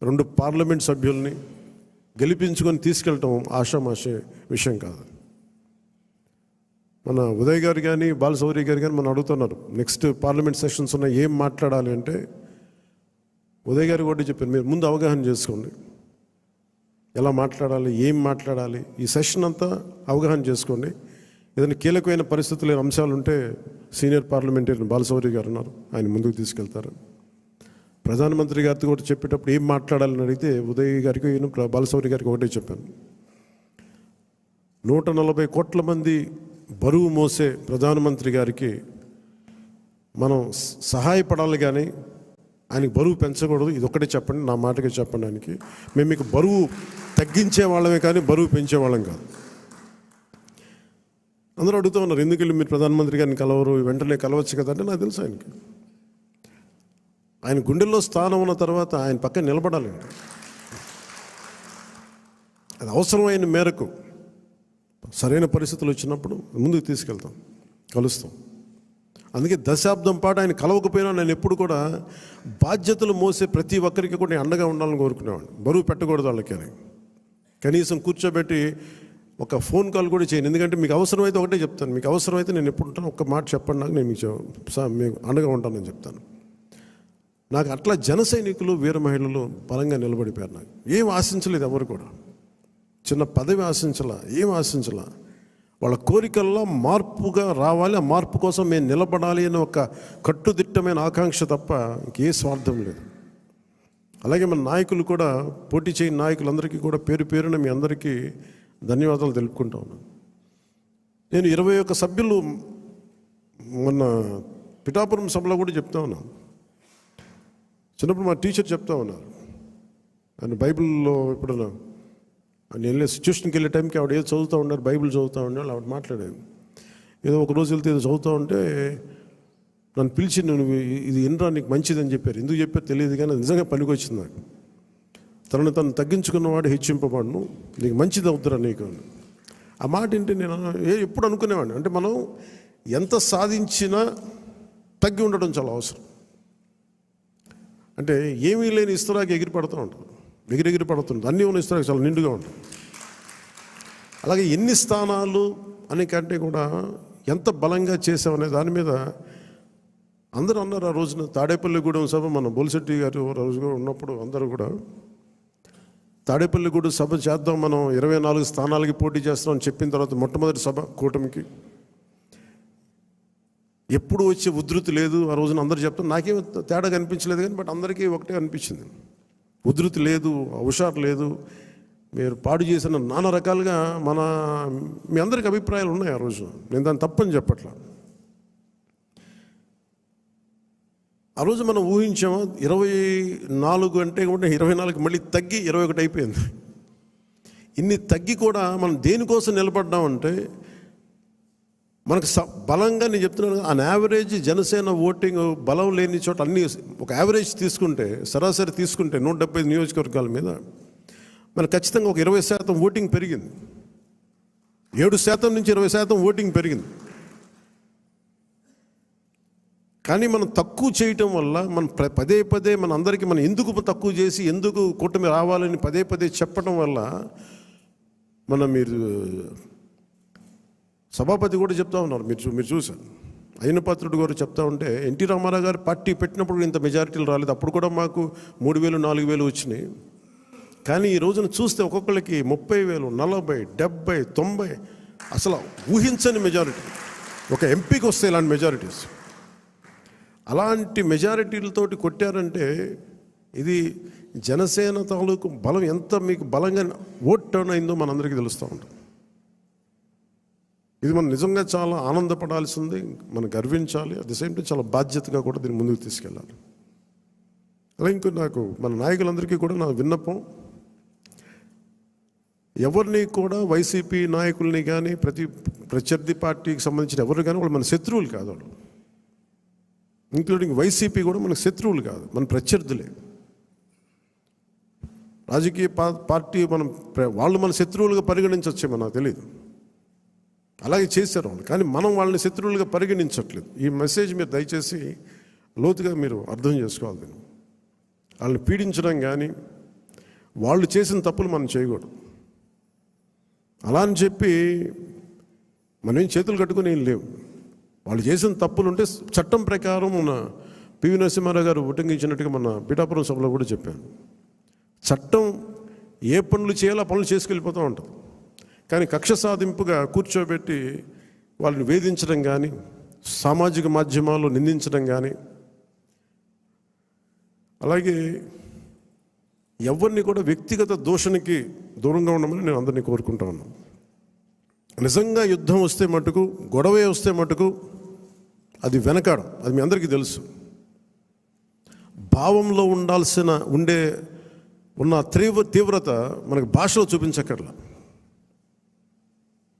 2 పార్లమెంట్ సభ్యుల్ని గెలిపించుకొని తీసుకెళ్ళటం ఆషామాషే విషయం కాదు. మన ఉదయ్ గారు కానీ బాలశౌరి గారు కానీ మనం అడుగుతున్నారు, నెక్స్ట్ పార్లమెంట్ సెషన్స్ ఉన్నాయి, ఏం మాట్లాడాలి అంటే ఉదయ్ గారు కూడా చెప్పారు, మీరు ముందు అవగాహన చేసుకోండి, ఎలా మాట్లాడాలి, ఏం మాట్లాడాలి, ఈ సెషన్ అంతా అవగాహన చేసుకోండి. ఏదైనా కీలకమైన పరిస్థితులు లేని అంశాలు ఉంటే సీనియర్ పార్లమెంటరీ బాలశౌరి గారు ఉన్నారు, ఆయన ముందుకు తీసుకెళ్తారు. ప్రధానమంత్రి గారితో కూడా చెప్పేటప్పుడు ఏం మాట్లాడాలని అడిగితే ఉదయ్ గారికి బాలశౌరి గారికి ఒకటే చెప్పాను, 140 కోట్ల మంది బరువు మోసే ప్రధానమంత్రి గారికి మనం సహాయపడాలి కానీ ఆయనకి బరువు పెంచకూడదు. ఇది ఒక్కటే చెప్పండి, నా మాటకి చెప్పండి ఆయనకి. మేము మీకు బరువు తగ్గించే వాళ్ళమే కానీ బరువు పెంచే వాళ్ళం కాదు. అందరూ అడుగుతూ ఉన్నారు, ఎందుకు వెళ్ళి మీరు ప్రధానమంత్రి గారిని కలవరు, వెంటనే కలవచ్చు కదా అంటే నాకు తెలుసు ఆయనకి ఆయన గుండెల్లో స్థానం ఉన్న తర్వాత ఆయన పక్కన నిలబడాలండి. అది అవసరమైన మేరకు సరైన పరిస్థితులు వచ్చినప్పుడు ముందుకు తీసుకెళ్తాం, కలుస్తాం. అందుకే దశాబ్దం పాటు ఆయన కలవకపోయినా నేను ఎప్పుడు కూడా బాధ్యతలు మోసే ప్రతి ఒక్కరికి కూడా నేను అండగా ఉండాలని కోరుకునేవాడిని. బరువు పెట్టకూడదు వాళ్ళకి అని కనీసం కూర్చోబెట్టి ఒక ఫోన్ కాల్ కూడా చేయను. ఎందుకంటే మీకు అవసరమైతే ఒకటే చెప్తాను, మీకు అవసరమైతే నేను ఎప్పుడు ఉంటాను ఒక్క మాట చెప్పండి నాకు, నేను మీకు అండగా ఉంటానని చెప్తాను. నాకు అట్లా జన సైనికులు వీర మహిళలు బలంగా నిలబడిపోయారు. నాకు ఏం ఆశించలేదు, ఎవరు కూడా చిన్న పదవి ఆశించలా, ఏం ఆశించలా. వాళ్ళ కోరికల్లో మార్పుగా రావాలి, ఆ మార్పు కోసం మేము నిలబడాలి అని ఒక కట్టుదిట్టమైన ఆకాంక్ష తప్ప ఇంకే స్వార్థం లేదు. అలాగే మన నాయకులు కూడా, పోటీ చేయని నాయకులందరికీ కూడా పేరు పేరున మీ అందరికీ ధన్యవాదాలు తెలుపుకుంటా ఉన్నాను. నేను 21 సభ్యులు మొన్న పిఠాపురం సభలో కూడా చెప్తా ఉన్నాను. చిన్నప్పుడు మా టీచర్ చెప్తా ఉన్నారు, ఆయన బైబిల్లో ఎప్పుడన్నా ఆయన వెళ్ళే సిచ్యువేషన్కి వెళ్ళే టైంకి ఆవిడ ఏదో చదువుతూ ఉన్నారు, బైబిల్ చదువుతూ ఉండాలి. ఆవిడ మాట్లాడేది ఏదో ఒక రోజు వెళ్తే ఏదో చదువుతూ ఉంటే నన్ను పిలిచి, నువ్వు ఇది ఇన్రా నీకు మంచిదని చెప్పారు. ఎందుకు చెప్పారు తెలియదు కానీ అది నిజంగా పనికొచ్చింది నాకు. తను తగ్గించుకున్నవాడు హెచ్చింపబడును, నీకు మంచిది అవుతురా నీకు. ఆ మాట ఏంటి నేను ఎప్పుడు అనుకునేవాడిని, అంటే మనం ఎంత సాధించినా తగ్గి ఉండడం చాలా అవసరం. అంటే ఏమీ లేని ఇస్తరాకి ఎగిరి పడుతూ ఉంటుంది, ఎగిరెగిరి పడుతుంది. అన్నీ ఉన్న ఇస్తరాకి చాలా నిండుగా ఉంటుంది. అలాగే ఎన్ని స్థానాలు అని కంటే కూడా ఎంత బలంగా చేసామనే దాని మీద అందరూ అన్నారు. ఆ రోజున తాడేపల్లిగూడెం సభ మన బొలిశెట్టి గారు రోజుగా ఉన్నప్పుడు అందరూ కూడా తాడేపల్లిగూడెం సభ చేద్దాం, మనం 24 స్థానాలకి పోటీ చేస్తామని చెప్పిన తర్వాత మొట్టమొదటి సభ కూటమికి ఎప్పుడు వచ్చే ఉధృతి లేదు. ఆ రోజున అందరూ చెప్తారు, నాకేం తేడా కనిపించలేదు కానీ బట్ అందరికీ ఒకటే అనిపించింది, ఉధృతి లేదు, హుషారు లేదు, మీరు పాడు చేసిన నానా రకాలుగా మీ అందరికి అభిప్రాయాలు ఉన్నాయి. ఆ రోజు నేను దాన్ని తప్పని చెప్పట్లా. ఆ రోజు మనం ఊహించాము 24 అంటే కూడా 24 మళ్ళీ తగ్గి 21 అయిపోయింది. ఇన్ని తగ్గి కూడా మనం దేనికోసం నిలబడ్డామంటే మనకు బలంగా, నేను చెప్తున్నాను, అన్ యావరేజ్ జనసేన ఓటింగ్ బలం లేని చోట అన్ని ఒక యావరేజ్ తీసుకుంటే, సరాసరి తీసుకుంటే 175 నియోజకవర్గాల మీద మనకు ఖచ్చితంగా ఒక 20% ఓటింగ్ పెరిగింది. 7% నుంచి 20% ఓటింగ్ పెరిగింది. కానీ మనం తక్కువ చేయటం వల్ల మనం పదే పదే మన అందరికీ మనం ఎందుకు తక్కువ చేసి ఎందుకు కూటమి రావాలని పదే పదే చెప్పడం వల్ల మీరు సభాపతి కూడా చెప్తా ఉన్నారు, మీరు చూశారు, అయినపాత్రుడు గారు చెప్తా ఉంటే ఎన్టీ రామారావు గారు పార్టీ పెట్టినప్పుడు ఇంత మెజారిటీలు రాలేదు, అప్పుడు కూడా మాకు 3,000 4,000 వచ్చినాయి. కానీ ఈ రోజున చూస్తే ఒక్కొక్కరికి 30,000, 40, 70, 90 అసలు ఊహించని మెజారిటీ. ఒక ఎంపీకి వస్తే ఇలాంటి మెజారిటీస్, అలాంటి మెజారిటీలతోటి కొట్టారంటే ఇది జనసేన తాలూకు బలం ఎంత మీకు బలంగా ఓట్ టర్న్ అయిందో మనందరికీ తెలుస్తూ ఉంటుంది. ఇది మనం నిజంగా చాలా ఆనందపడాల్సింది, మనం గర్వించాలి. అట్ ది సేమ్ టైం చాలా బాధ్యతగా కూడా దీన్ని ముందుకు తీసుకెళ్ళాలి. అలా ఇంకో నాకు మన నాయకులందరికీ కూడా నా విన్నపం, ఎవరిని కూడా వైసీపీ నాయకుల్ని కానీ ప్రత్యర్థి పార్టీకి సంబంధించిన ఎవరు కానీ వాళ్ళు మన శత్రువులు కాదు. వాళ్ళు ఇంక్లూడింగ్ వైసీపీ కూడా మనకు శత్రువులు కాదు, మన ప్రత్యర్థులే. రాజకీయ పార్టీ వాళ్ళు మన శత్రువులుగా పరిగణించవచ్చేమో నాకు తెలియదు, అలాగే చేశారు వాళ్ళు. కానీ మనం వాళ్ళని శత్రువులుగా పరిగణించట్లేదు. ఈ మెసేజ్ మీరు దయచేసి లోతుగా మీరు అర్థం చేసుకోవాలి. దీన్ని వాళ్ళని పీడించడం కానీ వాళ్ళు చేసిన తప్పులు మనం చేయకూడదు. అలా అని చెప్పి మనం ఏం చేతులు కట్టుకుని ఏం లేవు. వాళ్ళు చేసిన తప్పులు ఉంటే చట్టం ప్రకారం మన పివి నరసింహారావు గారు ఉటంకించినట్టుగా మన పిఠాపురం సభలో కూడా చెప్పాను. చట్టం ఏ పనులు చేయాలో ఆ పనులు చేసుకెళ్ళిపోతూ ఉంటుంది. కానీ కక్ష సాధింపుగా కూర్చోబెట్టి వాళ్ళని వేధించడం కానీ, సామాజిక మాధ్యమాల్లో నిందించడం కానీ, అలాగే ఎవరిని కూడా వ్యక్తిగత దూషణకి దూరంగా ఉండమని నేను అందరినీ కోరుకుంటా ఉన్నాను. నిజంగా యుద్ధం వస్తే మటుకు, గొడవే వస్తే మటుకు అది వెనకాడం, అది మీ అందరికీ తెలుసు. భావంలో ఉన్న తీవ్రత మనకు భాషలో చూపించక్కర్లా.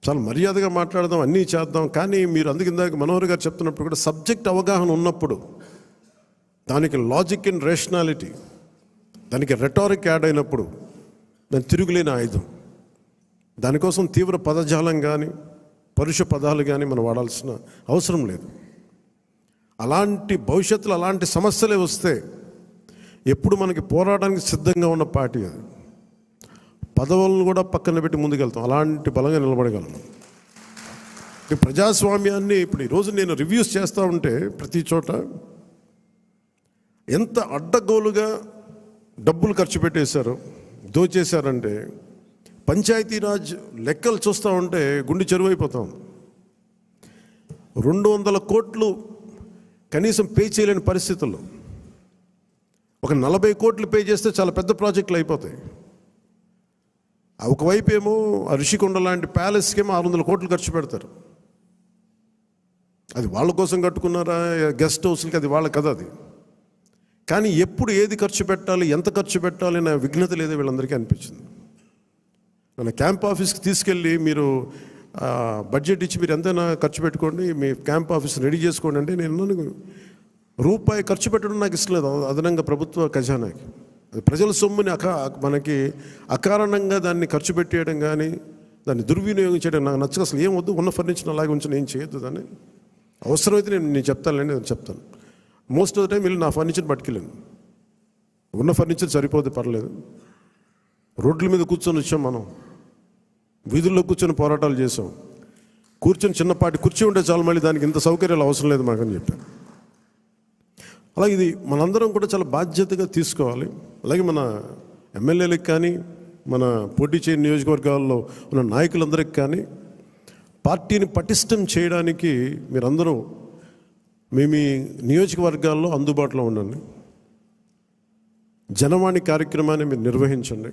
చాలా మర్యాదగా మాట్లాడదాం, అన్నీ చేద్దాం. కానీ మీరు ఇందాక మనోహర్ గారు చెప్తున్నప్పుడు కూడా సబ్జెక్ట్ అవగాహన ఉన్నప్పుడు, దానికి లాజిక్ అండ్ రేషనాలిటీ, దానికి రెటారిక్ యాడ్ అయినప్పుడు దాని తిరుగులేని ఆయుధం. దానికోసం తీవ్ర పదజాలం కానీ పరుష పదాలు కానీ మనం వాడాల్సిన అవసరం లేదు. అలాంటి భవిష్యత్తులో అలాంటి సమస్యలే వస్తే ఎప్పుడు మనకి పోరాటానికి సిద్ధంగా ఉన్న పార్టీ అది. పదవులను కూడా పక్కన పెట్టి ముందుకెళ్తాం, అలాంటి బలంగా నిలబడగలం. ఈ ప్రజాస్వామ్యాన్ని ఇప్పుడు ఈరోజు నేను రివ్యూస్ చేస్తూ ఉంటే ప్రతి చోట ఎంత అడ్డగోలుగా డబ్బులు ఖర్చు పెట్టేశారు, దోచేశారంటే పంచాయతీరాజ్ లెక్కలు చూస్తూ ఉంటే గుండె చెరువైపోతాం. 200 కోట్లు కనీసం పే చేయలేని పరిస్థితుల్లో ఒక 40 కోట్లు పే చేస్తే చాలా పెద్ద ప్రాజెక్టులు అయిపోతాయి. ఒకవైపు ఏమో ఋషికొండ లాంటి ప్యాలెస్కేమో 600 కోట్లు ఖర్చు పెడతారు. అది వాళ్ళ కోసం కట్టుకున్నారా గెస్ట్ హౌస్లకి, అది వాళ్ళ కథ అది. కానీ ఎప్పుడు ఏది ఖర్చు పెట్టాలి, ఎంత ఖర్చు పెట్టాలి అనే విఘ్నత లేదో వీళ్ళందరికీ అనిపించింది. మన క్యాంప్ ఆఫీస్కి తీసుకెళ్ళి మీరు బడ్జెట్ ఇచ్చి మీరు ఎంతైనా ఖర్చు పెట్టుకోండి, మీ క్యాంప్ ఆఫీస్ రెడీ చేసుకోండి అంటే నేను రూపాయి ఖర్చు పెట్టడం నాకు ఇష్టం లేదు అదనంగా ప్రభుత్వ ఖజానాకి. అది ప్రజల సొమ్ముని మనకి అకారణంగా దాన్ని ఖర్చు పెట్టేయడం కానీ దాన్ని దుర్వినియోగం చేయడం నాకు నచ్చక. అసలు ఏం వద్దు, ఉన్న ఫర్నిచర్ అలాగే ఉంచి ఏం చేయొద్దు. దాన్ని అవసరమైతే నేను చెప్తానులేండి, నేను చెప్తాను. మోస్ట్ ఆఫ్ ద టైం వెళ్ళి నా ఫర్నిచర్ పట్టుకెళ్ళాను. ఉన్న ఫర్నిచర్ సరిపోతే పర్లేదు. రోడ్ల మీద కూర్చొని వచ్చాం, మనం వీధుల్లో కూర్చొని పోరాటాలు చేసాం. కూర్చొని చిన్నపాటి కుర్చీ ఉంటే చాలు, మళ్ళీ దానికి ఇంత సౌకర్యాలు అవసరం లేదు మాకని చెప్పాను. అలాగే ఇది మనందరం కూడా చాలా బాధ్యతగా తీసుకోవాలి. అలాగే మన ఎమ్మెల్యేలకు కానీ మన పోటీ చేయని నియోజకవర్గాల్లో ఉన్న నాయకులందరికీ కానీ పార్టీని పటిష్టం చేయడానికి మీరందరూ మీ నియోజకవర్గాల్లో అందుబాటులో ఉండండి. జనవాణి కార్యక్రమాన్ని మీరు నిర్వహించండి.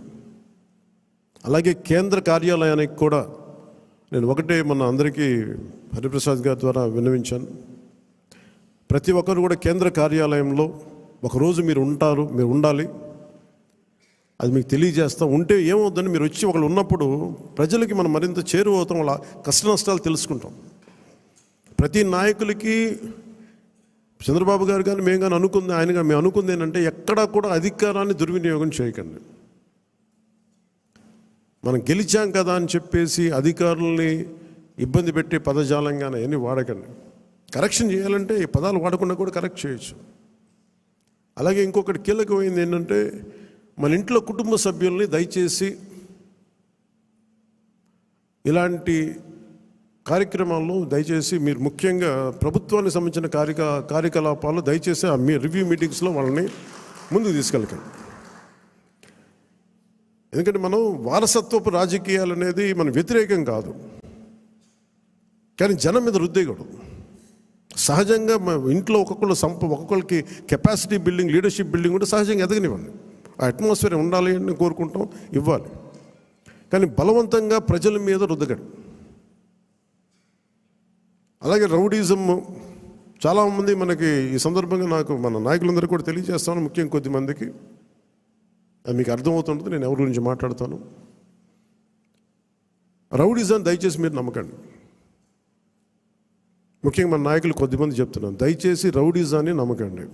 అలాగే కేంద్ర కార్యాలయానికి కూడా నేను ఒకటే మన అందరికీ హరిప్రసాద్ గారి ద్వారా విన్నవించాను. ప్రతి ఒక్కరు కూడా కేంద్ర కార్యాలయంలో ఒకరోజు మీరు ఉండాలి. అది మీకు తెలియజేస్తాం. ఉంటే ఏమవుతుందని మీరు వచ్చి ఒకళ్ళు ఉన్నప్పుడు ప్రజలకి మనం మరింత చేరువవుతాం, వాళ్ళ కష్ట నష్టాలు తెలుసుకుంటాం. ప్రతి నాయకులకి చంద్రబాబు గారు కానీ మేము కానీ అనుకుంది, ఆయన కానీ మేము అనుకుంది ఏంటంటే ఎక్కడా కూడా అధికారాన్ని దుర్వినియోగం చేయకండి. మనం గెలిచాం కదా అని చెప్పేసి అధికారుల్ని ఇబ్బంది పెట్టే పదజాలంగానే అవన్నీ వాడకండి. కరెక్షన్ చేయాలంటే ఈ పదాలు వాడకుండా కూడా కరెక్ట్ చేయొచ్చు. అలాగే ఇంకొకటి కీలకమైంది ఏంటంటే మన ఇంట్లో కుటుంబ సభ్యుల్ని దయచేసి ఇలాంటి కార్యక్రమాల్లో దయచేసి మీరు ముఖ్యంగా ప్రభుత్వానికి సంబంధించిన కార్యకలాపాలు దయచేసి మీ రివ్యూ మీటింగ్స్లో వాళ్ళని ముందుకు తీసుకెళ్ళకండి. ఎందుకంటే మనం వారసత్వపు రాజకీయాలు అనేది మనం వ్యతిరేకం కాదు, కానీ జనం మీద రుద్దేయకూడదు. సహజంగా ఇంట్లో ఒక్కొక్కరికి కెపాసిటీ బిల్డింగ్, లీడర్షిప్ బిల్డింగ్ కూడా సహజంగా ఎదగనివ్వండి. ఆ అట్మాస్ఫియర్ ఉండాలి అని కోరుకుంటాం, ఇవ్వాలి. కానీ బలవంతంగా ప్రజల మీద రుద్దగండి. అలాగే రౌడీజం చాలామంది మనకి ఈ సందర్భంగా నాకు మన నాయకులందరూ కూడా తెలియజేస్తాను, ముఖ్యంగా కొద్దిమందికి అది మీకు అర్థమవుతుంటుంది నేను ఎవరి గురించి మాట్లాడతాను. రౌడీజం దయచేసి మీరు నమ్మకండి. ముఖ్యంగా మన నాయకులు కొద్దిమంది చెప్తున్నాను, దయచేసి రౌడీజాన్ని నమ్మకండి.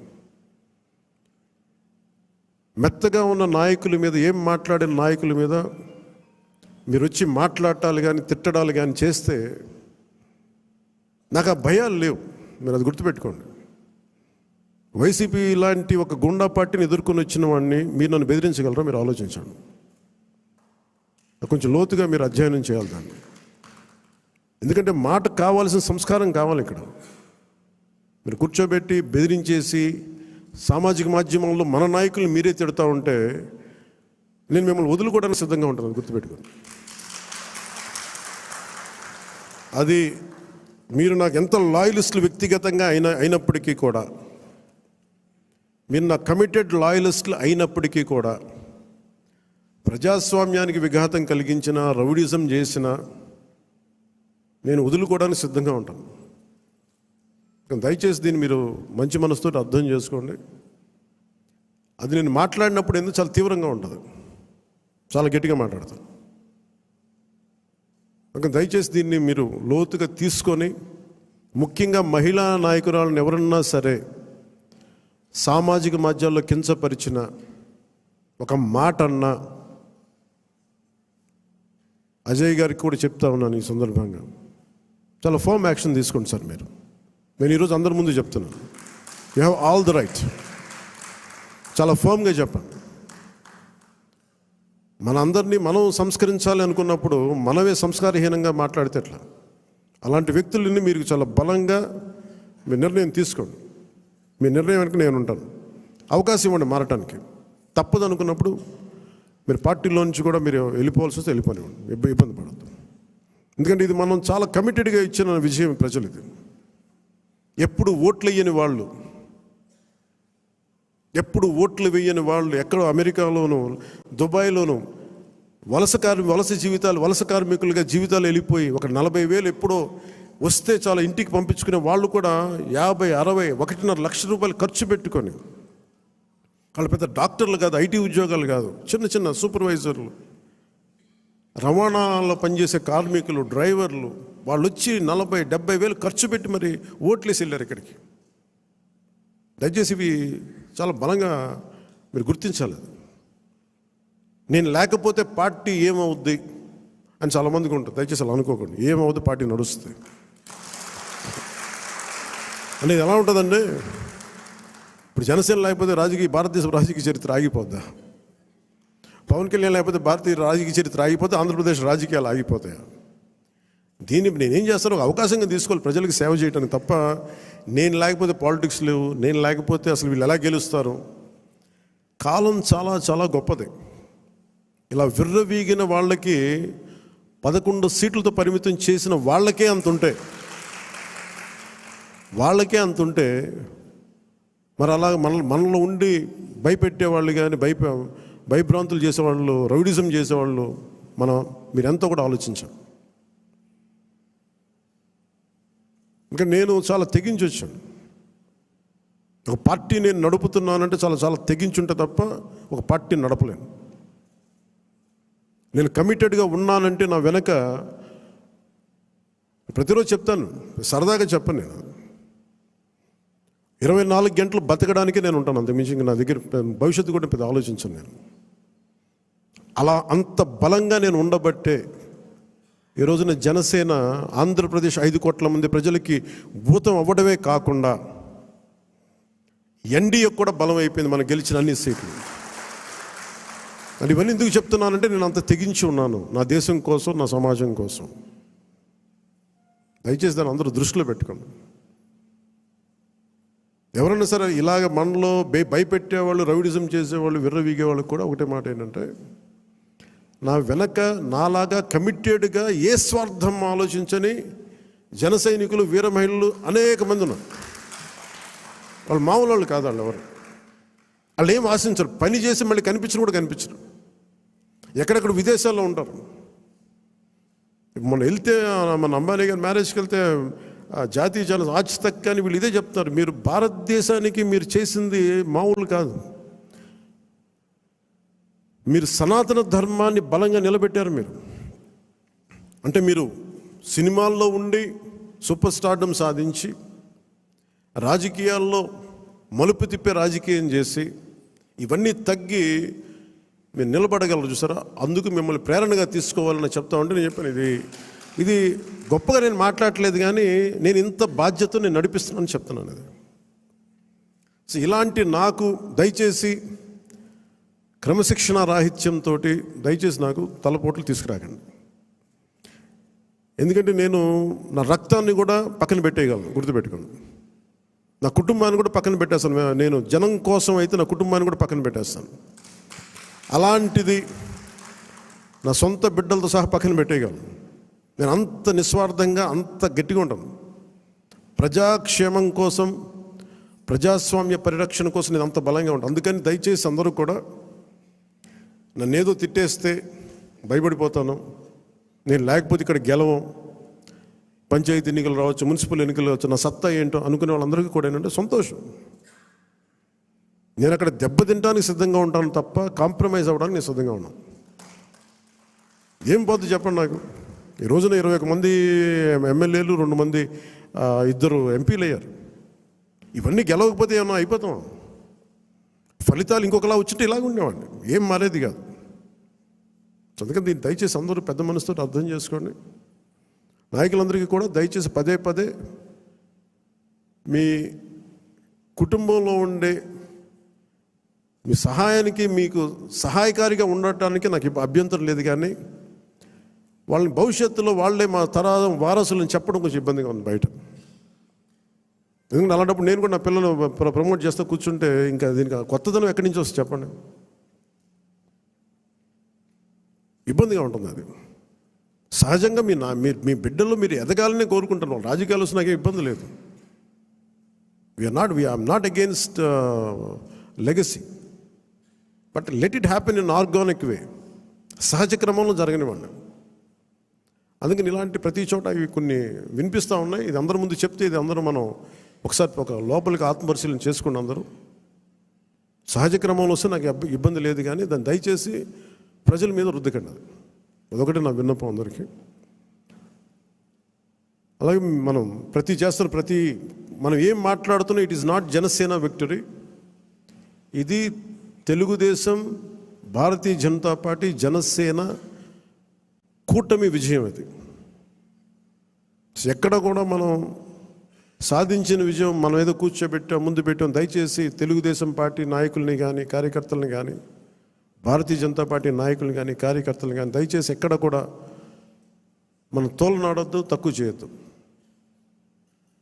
మెత్తగా ఉన్న నాయకుల మీద, ఏం మాట్లాడిన నాయకుల మీద మీరు వచ్చి మాట్లాడాలి కానీ తిట్టడాలు కానీ చేస్తే నాకు ఆ భయాలు లేవు. మీరు అది గుర్తుపెట్టుకోండి. వైసీపీ లాంటి ఒక గుండా పార్టీని ఎదుర్కొని వచ్చిన వాడిని మీరు నన్ను బెదిరించగలరా? మీరు ఆలోచించండి. కొంచెం లోతుగా మీరు అధ్యయనం చేయాలి దాన్ని. ఎందుకంటే మాట కావాల్సిన సంస్కారం కావాలి. ఇక్కడ మీరు కూర్చోబెట్టి బెదిరించేసి సామాజిక మాధ్యమంలో మన నాయకులు మీరే తిడతా ఉంటే నేను మిమ్మల్ని వదులుకోవడానికి సిద్ధంగా ఉంటాను, గుర్తుపెట్టుకోండి. అది మీరు నాకు ఎంత లాయలిస్టులు వ్యక్తిగతంగా అయినప్పటికీ కూడా, మీరు నా కమిటెడ్ లాయలిస్టులు అయినప్పటికీ కూడా, ప్రజాస్వామ్యానికి విఘాతం కలిగించిన, రౌడిజం చేసిన నేను వదులుకోవడానికి సిద్ధంగా ఉంటాను. దయచేసి దీన్ని మీరు మంచి మనసుతో అర్థం చేసుకోండి. అది నేను మాట్లాడినప్పుడు ఎందుకు చాలా తీవ్రంగా ఉంటుంది, చాలా గట్టిగా మాట్లాడతాను. దయచేసి దీన్ని మీరు లోతుగా తీసుకొని, ముఖ్యంగా మహిళా నాయకురాలను ఎవరన్నా సరే సామాజిక మాధ్యమాల్లో కించపరిచిన ఒక మాట అన్నా, అజయ్ గారికి కూడా చెప్తా ఉన్నాను ఈ సందర్భంగా, చాలా ఫర్మ్ యాక్షన్ తీసుకోండి సార్. నేను ఈరోజు అందరి ముందు చెప్తున్నాను, you have all the right. చాలా ఫర్మ్గా చెప్పండి. మనందరినీ మనం సంస్కరించాలి అనుకున్నప్పుడు మనమే సంస్కారహీనంగా మాట్లాడితే ఎట్లా? అలాంటి వ్యక్తులని మీరు చాలా బలంగా మీ నిర్ణయం తీసుకోండి. మీ నిర్ణయం వెనక నేను ఉంటాను. అవకాశం ఇవ్వండి మారటానికి. తప్పదు అనుకున్నప్పుడు మీరు పార్టీలో నుంచి కూడా మీరు వెళ్ళిపోవాల్సి వస్తే వెళ్ళిపోనివ్వండి, ఇబ్బంది పడద్దు. ఎందుకంటే ఇది మనం చాలా కమిటెడ్గా ఇచ్చిన విజయం ప్రజలు. ఇది ఎప్పుడు ఓట్లు వేయని వాళ్ళు, ఎప్పుడు ఓట్లు వేయని వాళ్ళు ఎక్కడో అమెరికాలోనూ దుబాయ్లోనూ వలస కార్మికులుగా జీవితాలు వెళ్ళిపోయి ఒక 40,000 ఎప్పుడో వస్తే చాలా ఇంటికి పంపించుకునే వాళ్ళు కూడా 50, 60, 1.5 లక్ష రూపాయలు ఖర్చు పెట్టుకొని, వాళ్ళు పెద్ద డాక్టర్లు కాదు, ఐటీ ఉద్యోగాలు కాదు, చిన్న చిన్న సూపర్వైజర్లు, రవాణాలో పనిచేసే కార్మికులు, డ్రైవర్లు, వాళ్ళు వచ్చి 40, 70,000 ఖర్చు పెట్టి మరి ఓట్లేసి వెళ్ళారు ఇక్కడికి. దయచేసి ఇవి చాలా బలంగా మీరు గుర్తించాలి. నేను లేకపోతే పార్టీ ఏమవుద్ది అని చాలామందికి ఉంటుంది. దయచేసి అలా అనుకోకండి. ఏమవుద్ది, పార్టీ నడుస్తుంది అనేది ఎలా ఉంటుందండి? ఇప్పుడు జనసేన లేకపోతే భారతదేశ రాజకీయ చరిత్ర ఆగిపోద్దా? పవన్ కళ్యాణ్ లేకపోతే భారతీయ రాజకీయ చరిత్ర ఆగిపోతే ఆంధ్రప్రదేశ్ రాజకీయాలు ఆగిపోతాయా? దీన్ని నేనేం చేస్తాను, ఒక అవకాశంగా తీసుకోవాలి ప్రజలకు సేవ చేయడానికి తప్ప, నేను లేకపోతే పాలిటిక్స్ లేవు, నేను లేకపోతే అసలు వీళ్ళు ఎలా గెలుస్తారు. కాలం చాలా చాలా గొప్పది. ఇలా విర్రవీగిన వాళ్ళకి 11 సీట్లతో పరిమితం చేసిన వాళ్ళకే అంతుంటే మరి అలా మనలో ఉండి భయపెట్టేవాళ్ళు కానీ భయభ్రాంతులు చేసేవాళ్ళు, రౌడిజం చేసేవాళ్ళు మీరెంతో కూడా ఆలోచించాం. ఇంకా నేను చాలా తెగించి వచ్చాను. ఒక పార్టీ నేను నడుపుతున్నానంటే చాలా చాలా తెగించుంటే తప్ప ఒక పార్టీని నడపలేను. నేను కమిటెడ్గా ఉన్నానంటే నా వెనక ప్రతిరోజు చెప్తాను, సరదాగా చెప్పను, నేను 24 గంటలు బతకడానికి నేను ఉంటాను. అంతకుమించి నా దగ్గర భవిష్యత్తు కూడా పెద్ద ఆలోచించాను నేను. అలా అంత బలంగా నేను ఉండబట్టే ఈ రోజున జనసేన ఆంధ్రప్రదేశ్ 5 కోట్ల మంది ప్రజలకి భూతం అవ్వడమే కాకుండా ఎన్డీఏ కూడా బలం అయిపోయింది, మనం గెలిచిన అన్ని సీట్లు. అది ఇవన్నీ ఎందుకు చెప్తున్నానంటే నేను అంత తెగించి ఉన్నాను నా దేశం కోసం, నా సమాజం కోసం. దయచేసి దాన్ని అందరూ దృష్టిలో పెట్టుకోండి. ఎవరైనా సరే ఇలాగ మనలో భయపెట్టేవాళ్ళు, రౌడిజం చేసేవాళ్ళు, విర్రవీగేవాళ్ళు కూడా ఒకటే మాట ఏంటంటే, నా వెనక నాలాగా కమిటెడ్గా ఏ స్వార్థం ఆలోచించని జన సైనికులు, వీర మహిళలు అనేక మంది ఉన్నారు. వాళ్ళు మామూలు వాళ్ళు కాదు. వాళ్ళు ఎవరు, వాళ్ళు ఏం ఆశించరు. పని చేసి మళ్ళీ కనిపించరు కూడా కనిపించరు. ఎక్కడెక్కడ విదేశాల్లో ఉంటారు. మొన్న వెళ్తే మన అంబానీ గారి మ్యారేజ్కి వెళ్తే జాతీయ జన ఆజ్ తక్ అని వీళ్ళు ఇదే చెప్తున్నారు. మీరు భారతదేశానికి మీరు చేసింది మామూలు కాదు. మీరు సనాతన ధర్మాన్ని బలంగా నిలబెట్టారు. మీరు అంటే మీరు సినిమాల్లో ఉండి సూపర్ స్టార్డమ్ సాధించి రాజకీయాల్లో మలుపు తిప్పే రాజకీయం చేసి ఇవన్నీ తగ్గి మీరు నిలబడగలరు చూసారా. అందుకు మిమ్మల్ని ప్రేరణగా తీసుకోవాలని చెప్తా ఉంటే నేను చెప్పాను, ఇది గొప్పగా నేను మాట్లాడట్లేదు, కానీ నేను ఇంత బాధ్యత నేను నడిపిస్తున్నానని చెప్తున్నాను. అది సో ఇలాంటి నాకు దయచేసి క్రమశిక్షణ రాహిత్యంతో దయచేసి నాకు తలపోట్లు తీసుకురాకండి. ఎందుకంటే నేను నా రక్తాన్ని కూడా పక్కన పెట్టేయగలను, గుర్తుపెట్టుకోండి. నా కుటుంబాన్ని కూడా పక్కన పెట్టేస్తాను. నేను జనం కోసం అయితే నా కుటుంబాన్ని కూడా పక్కన పెట్టేస్తాను. అలాంటిది నా సొంత బిడ్డలతో సహా పక్కన పెట్టేయగలను. నేను అంత నిస్వార్థంగా, అంత గట్టిగా ఉంటాను. ప్రజాక్షేమం కోసం, ప్రజాస్వామ్య పరిరక్షణ కోసం నేను అంత బలంగా ఉంటాను. అందుకని దయచేసి అందరూ కూడా నన్ను ఏదో తిట్టేస్తే భయపడిపోతాను, నేను లేకపోతే ఇక్కడ గెలవం, పంచాయతీ ఎన్నికలు రావచ్చు, మున్సిపల్ ఎన్నికలు రావచ్చు, నా సత్తా ఏంటో అనుకునే వాళ్ళందరికీ కూడా ఏంటంటే సంతోషం. నేను అక్కడ దెబ్బతింటానికి సిద్ధంగా ఉంటాను తప్ప కాంప్రమైజ్ అవ్వడానికి నేను సిద్ధంగా ఉన్నాను. ఏం పోతుంది చెప్పండి నాకు. ఈ రోజున 21 మంది ఎమ్మెల్యేలు, 2 మంది 2 ఎంపీలు అయ్యారు. ఇవన్నీ గెలవకపోతే ఏమన్నా అయిపోతాం. ఫలితాలు ఇంకొకలా వచ్చింటే ఇలాగ ఉండేవాడిని, ఏం మారేది కాదు. అందుకని దీన్ని దయచేసి అందరూ పెద్ద మనసుతో అర్థం చేసుకోండి. నాయకులందరికీ కూడా దయచేసి పదే పదే మీ కుటుంబంలో ఉండే మీ సహాయానికి, మీకు సహాయకారిగా ఉండటానికి నాకు అభ్యంతరం లేదు, కానీ వాళ్ళని భవిష్యత్తులో వాళ్ళే మా తరం వారసులను చెప్పడం కొంచెం ఇబ్బందిగా ఉంది బయట. ఎందుకంటే అలాంటప్పుడు నేను కూడా నా పిల్లలు ప్రమోట్ చేస్తూ కూర్చుంటే ఇంకా దీనికి కొత్తదనం ఎక్కడి నుంచి వస్తుంది చెప్పండి. ఇబ్బందిగా ఉంటుంది. అది సహజంగా మీ బిడ్డలు మీరు ఎదగాలని కోరుకుంటున్నాం. రాజకీయాలు వస్తే నాకే ఇబ్బంది లేదు. I'm not against legacy, but let it happen in organic way, సహజ క్రమంలో జరగనివ్వండి. అందుకని ఇలాంటి ప్రతి చోట ఇవి కొన్ని వినిపిస్తూ ఉన్నాయి. ఇది అందరి ముందు చెప్తే ఇది అందరూ మనం ఒకసారి ఒక లోపలికి ఆత్మపరిశీలన చేసుకోండి. అందరూ సహజ క్రమంలో వస్తే నాకు ఇబ్బంది లేదు, కానీ దాన్ని దయచేసి ప్రజల మీద రుద్దకండి. అదొకటి నా విన్నపం అందరికీ. అలాగే మనం మనం ఏం మాట్లాడుతున్నా it is not Janasena victory. ఇది తెలుగుదేశం, భారతీయ జనతా పార్టీ, జనసేన కూటమి విజయం. అది ఎక్కడ కూడా మనం సాధించిన విజయం మనం ఏదో కూర్చోబెట్టాం, ముందు పెట్టాం. దయచేసి తెలుగుదేశం పార్టీ నాయకుల్ని కానీ, కార్యకర్తలను కానీ, భారతీయ జనతా పార్టీ నాయకులను కానీ, కార్యకర్తలను కానీ దయచేసి ఎక్కడ కూడా మనం తోలనాడొద్దు, తక్కువ చేయొద్దు.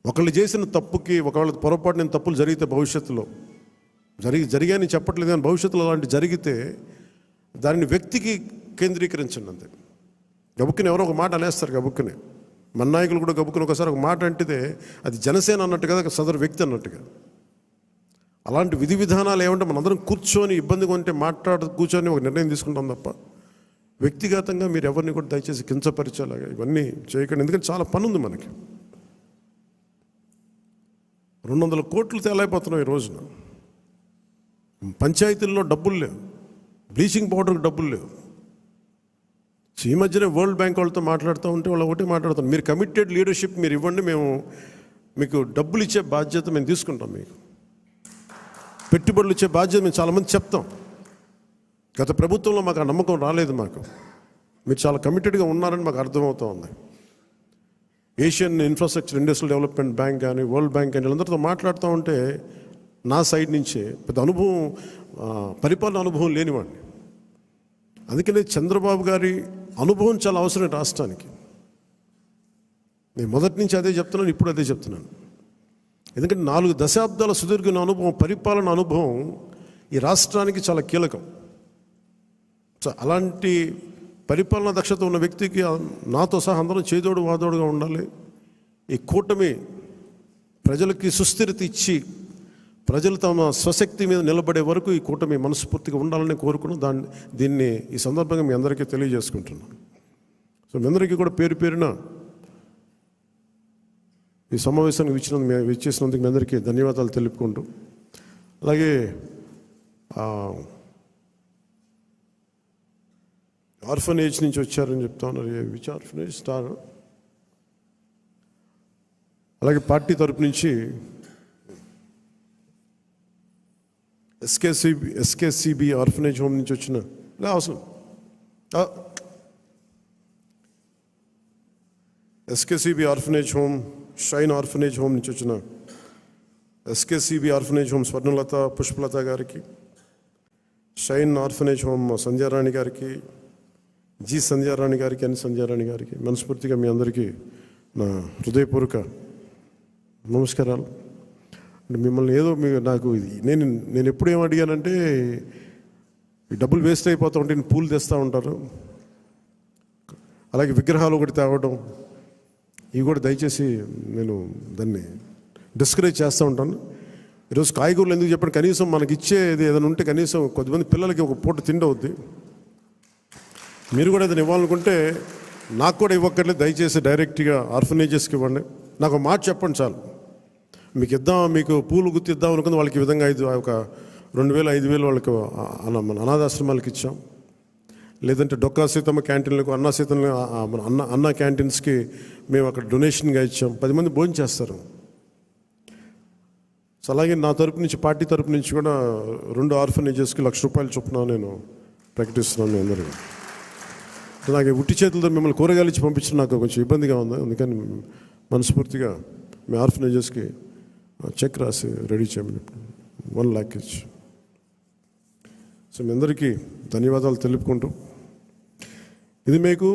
ఒకళ్ళు చేసిన తప్పుకి, ఒకవేళ పొరపాటు నేను తప్పులు జరిగితే భవిష్యత్తులో జరిగాయని చెప్పట్లేదు, కానీ భవిష్యత్తులో అలాంటి జరిగితే దానిని వ్యక్తికి కేంద్రీకరించండి. అంతే. గబుక్కుని ఎవరో ఒక మాట అనేస్తారు. గబుక్కుని మన నాయకులు కూడా గబుక్కుని ఒకసారి ఒక మాట అంటితే అది జనసేన అన్నట్టు కదా, సదరు వ్యక్తి అన్నట్టుగా. అలాంటి విధి విధానాలు ఏమంటే మనందరం కూర్చొని ఇబ్బందిగా ఉంటే కూర్చొని ఒక నిర్ణయం తీసుకుంటాం తప్ప వ్యక్తిగతంగా మీరు ఎవరిని కూడా దయచేసి కించపరిచేలాగా ఇవన్నీ చేయకండి. ఎందుకంటే చాలా పని ఉంది మనకి. 200 కోట్లు తేలైపోతున్నాం ఈ రోజున. పంచాయతీల్లో డబ్బులు లేవు, బ్లీచింగ్ పౌడర్కి డబ్బులు లేవు. ఈ మధ్యనే వరల్డ్ బ్యాంక్ వాళ్ళతో మాట్లాడుతూ ఉంటే వాళ్ళు ఒకటే మాట్లాడుతాం, మీరు కమిటెడ్ లీడర్షిప్ మీరు ఇవ్వండి, మేము మీకు డబ్బులు ఇచ్చే బాధ్యత మేము తీసుకుంటాం, మీకు పెట్టుబడులు ఇచ్చే బాధ్యత మేము చాలామంది చెప్తాం. గత ప్రభుత్వంలో మాకు ఆ నమ్మకం రాలేదు. మీరు చాలా కమిటెడ్గా ఉన్నారని మాకు అర్థమవుతూ ఉంది. Asian infrastructure industrial development bank కానీ, వరల్డ్ బ్యాంక్ కానీ వీళ్ళందరితో మాట్లాడుతూ ఉంటే నా సైడ్ నుంచే పెద్ద అనుభవం, పరిపాలన అనుభవం లేనివాడిని. అందుకనే చంద్రబాబు గారి అనుభవం చాలా అవసరం రాష్ట్రానికి. నేను మొదటి నుంచి అదే చెప్తున్నాను, ఇప్పుడు అదే చెప్తున్నాను. ఎందుకంటే 4 దశాబ్దాల సుదీర్ఘ అనుభవం, పరిపాలన అనుభవం ఈ రాష్ట్రానికి చాలా కీలకం. సో అలాంటి పరిపాలనా దక్షత ఉన్న వ్యక్తికి నాతో సహా అందరం చేదోడు వాదోడుగా ఉండాలి. ఈ కూటమి ప్రజలకి సుస్థిరత ఇచ్చి ప్రజలు తమ స్వశక్తి మీద నిలబడే వరకు ఈ కూటమి మనస్ఫూర్తిగా ఉండాలని కోరుకున్నాం. దీన్ని ఈ సందర్భంగా మీ అందరికీ తెలియజేసుకుంటున్నాను. సో మీ అందరికీ కూడా పేరు పేరున ఈ సమావేశానికి విచ్చేసినందుకు మీ అందరికీ ధన్యవాదాలు తెలుపుకుంటూ, అలాగే ఆర్ఫనేజ్ నుంచి వచ్చారని చెప్తా ఉన్నారు. Which orphanage star? అలాగే పార్టీ తరపు నుంచి ఎస్కేసిబి ఆర్ఫనేజ్ హోమ్ నుంచి వచ్చిన అవసరం SKCB orphanage home, shine orphanage home నుంచి వచ్చిన SKCB orphanage home Swarnalatha Pushpalatha గారికి, షైన్ ఆర్ఫనేజ్ హోమ్ సంధ్యారాణి గారికి, జి సంధ్యారాణి గారికి, ఎన్ సంధ్యారాణి గారికి మనస్ఫూర్తిగా మీ అందరికీ నా హృదయపూర్వక నమస్కారాలు. అంటే మిమ్మల్ని ఏదో నాకు నేను ఎప్పుడు ఏం అడిగానంటే, ఈ డబ్బులు వేస్ట్ అయిపోతూ ఉంటే పూలు తెస్తూ ఉంటారు, అలాగే విగ్రహాలు ఒకటి తేవడం, ఇవి కూడా దయచేసి నేను దాన్ని డిస్కరేజ్ చేస్తూ ఉంటాను. ఈరోజు కాయగూరలు ఎందుకు చెప్పండి, కనీసం మనకి ఇచ్చేది ఏదైనా ఉంటే కనీసం కొద్దిమంది పిల్లలకి ఒక పూట తిండి అవుద్ది. మీరు కూడా ఏదైనా ఇవ్వాలనుకుంటే నాకు కూడా ఇవ్వక్కర్లేదు, దయచేసి డైరెక్ట్గా ఆర్ఫనేజెస్కి ఇవ్వండి. నాకు మాట చెప్పండి చాలు. మీకు పూలు గుర్తిద్దాం అనుకుంది వాళ్ళకి ఈ విధంగా ఒక 2000 5000 వాళ్ళకి అనాథాశ్రమాలకు ఇచ్చాం. లేదంటే డొక్కా సీతమ్మ క్యాంటీన్లకు, అన్న క్యాంటీన్స్కి మేము అక్కడ డొనేషన్గా ఇచ్చాం. 10 మంది భోజనం చేస్తారు. సో అలాగే నా తరపు నుంచి, పార్టీ తరపు నుంచి కూడా 2 ఆర్ఫనేజెస్కి ₹1,00,000 చొప్పున నేను ప్రకటిస్తున్నాను మీ అందరికీ. నాకు ఉట్టి చేతులతో మిమ్మల్ని కూరగాయలు ఇచ్చి పంపించడం నాకు కొంచెం ఇబ్బందిగా ఉంది. అందుకని మనస్ఫూర్తిగా మీ ఆర్ఫనేజెస్కి చెక్ రాసి రెడీ చేయమని 1 lakh ఇచ్చి. సో మీ అందరికీ ధన్యవాదాలు తెలుపుకుంటూ, ఇది మీకు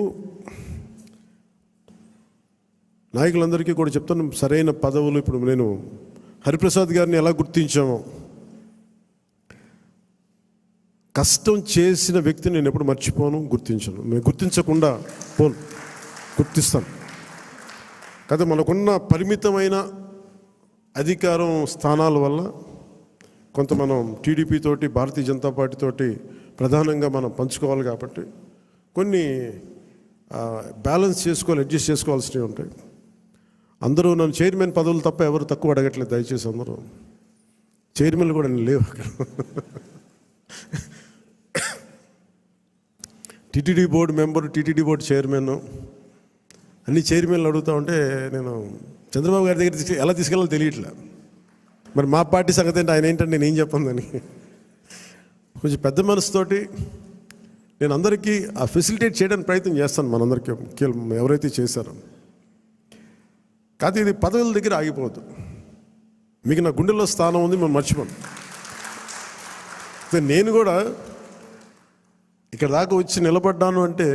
నాయకులందరికీ కూడా చెప్తాను, సరైన పదవులు. ఇప్పుడు నేను హరిప్రసాద్ గారిని ఎలా గుర్తించామో, కష్టం చేసిన వ్యక్తిని నేను ఎప్పుడు మర్చిపోను, గుర్తించను. నేను గుర్తించకుండా పోను, గుర్తిస్తాను. కదా మనకున్న పరిమితమైన అధికారం స్థానాల వల్ల కొంత మనం టీడీపీ తోటి, భారతీయ జనతా పార్టీ తోటి ప్రధానంగా మనం పంచుకోవాలి. కాబట్టి కొన్ని బ్యాలెన్స్ చేసుకోవాలి, అడ్జస్ట్ చేసుకోవాల్సినవి ఉంటాయి. అందరూ నన్ను చైర్మన్ పదవులు తప్ప ఎవరు తక్కువ అడగట్లేదు. దయచేసి అందరూ చైర్మన్లు కూడా నేను లేవు అక్కడ. TTD board member, TTD board chairman, అన్ని చైర్మన్లు అడుగుతూ ఉంటే నేను చంద్రబాబు గారి దగ్గర ఎలా తీసుకెళ్ళాలో తెలియట్లే. మరి మా పార్టీ సంగతి ఏంటి, ఆయన ఏంటంటే నేను ఏం చెప్పందని కొంచెం పెద్ద మనసుతోటి నేను అందరికీ ఆ ఫెసిలిటేట్ చేయడానికి ప్రయత్నం చేస్తాను. మనందరికీ ఎవరైతే చేశారో. కాదు, ఇది పదవుల దగ్గర ఆగిపోవద్దు. మీకు నా గుండెల్లో స్థానం ఉంది, మనం మర్చిపోను. నేను కూడా ఇక్కడ దాకా వచ్చి నిలబడ్డాను అంటే,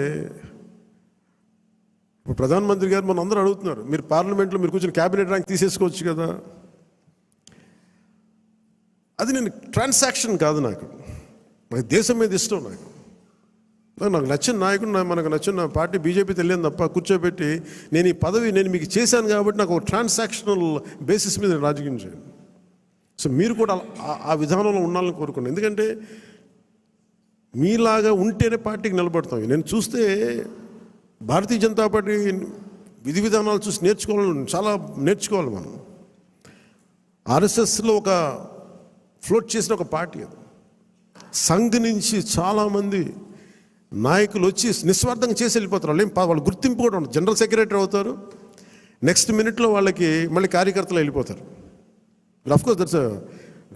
ఇప్పుడు ప్రధానమంత్రి గారు మన అందరూ అడుగుతున్నారు, మీరు పార్లమెంట్లో మీరు కూర్చొని క్యాబినెట్ ర్యాంక్ తీసేసుకోవచ్చు కదా. అది నేను ట్రాన్సాక్షన్ కాదు, నాకు దేశం మీద ఇష్టం. నాకు నచ్చిన నాయకుడు, మనకు నచ్చిన పార్టీ బీజేపీ తెలియదు తప్ప కూర్చోబెట్టి నేను ఈ పదవి నేను మీకు చేశాను కాబట్టి నాకు ఒక ట్రాన్సాక్షనల్ బేసిస్ మీద నేను రాజకీయం చేయను. సో మీరు కూడా ఆ విధానంలో ఉండాలని కోరుకున్నాను. ఎందుకంటే మీలాగా ఉంటేనే పార్టీకి నిలబడతాం. నేను చూస్తే భారతీయ జనతా పార్టీ విధి విధానాలు చూసి చాలా నేర్చుకోవాలి మనం. ఆర్ఎస్ఎస్లో ఒక ఫ్లోట్ చేసిన ఒక పార్టీ అది. సంఘ్ నుంచి చాలామంది నాయకులు వచ్చి నిస్వార్థంగా చేసి వెళ్ళిపోతారు. వాళ్ళు గుర్తింపు కూడా ఉండదు. జనరల్ సెక్రటరీ అవుతారు, నెక్స్ట్ మినిట్లో వాళ్ళకి మళ్ళీ కార్యకర్తలు వెళ్ళిపోతారు. Of course that's a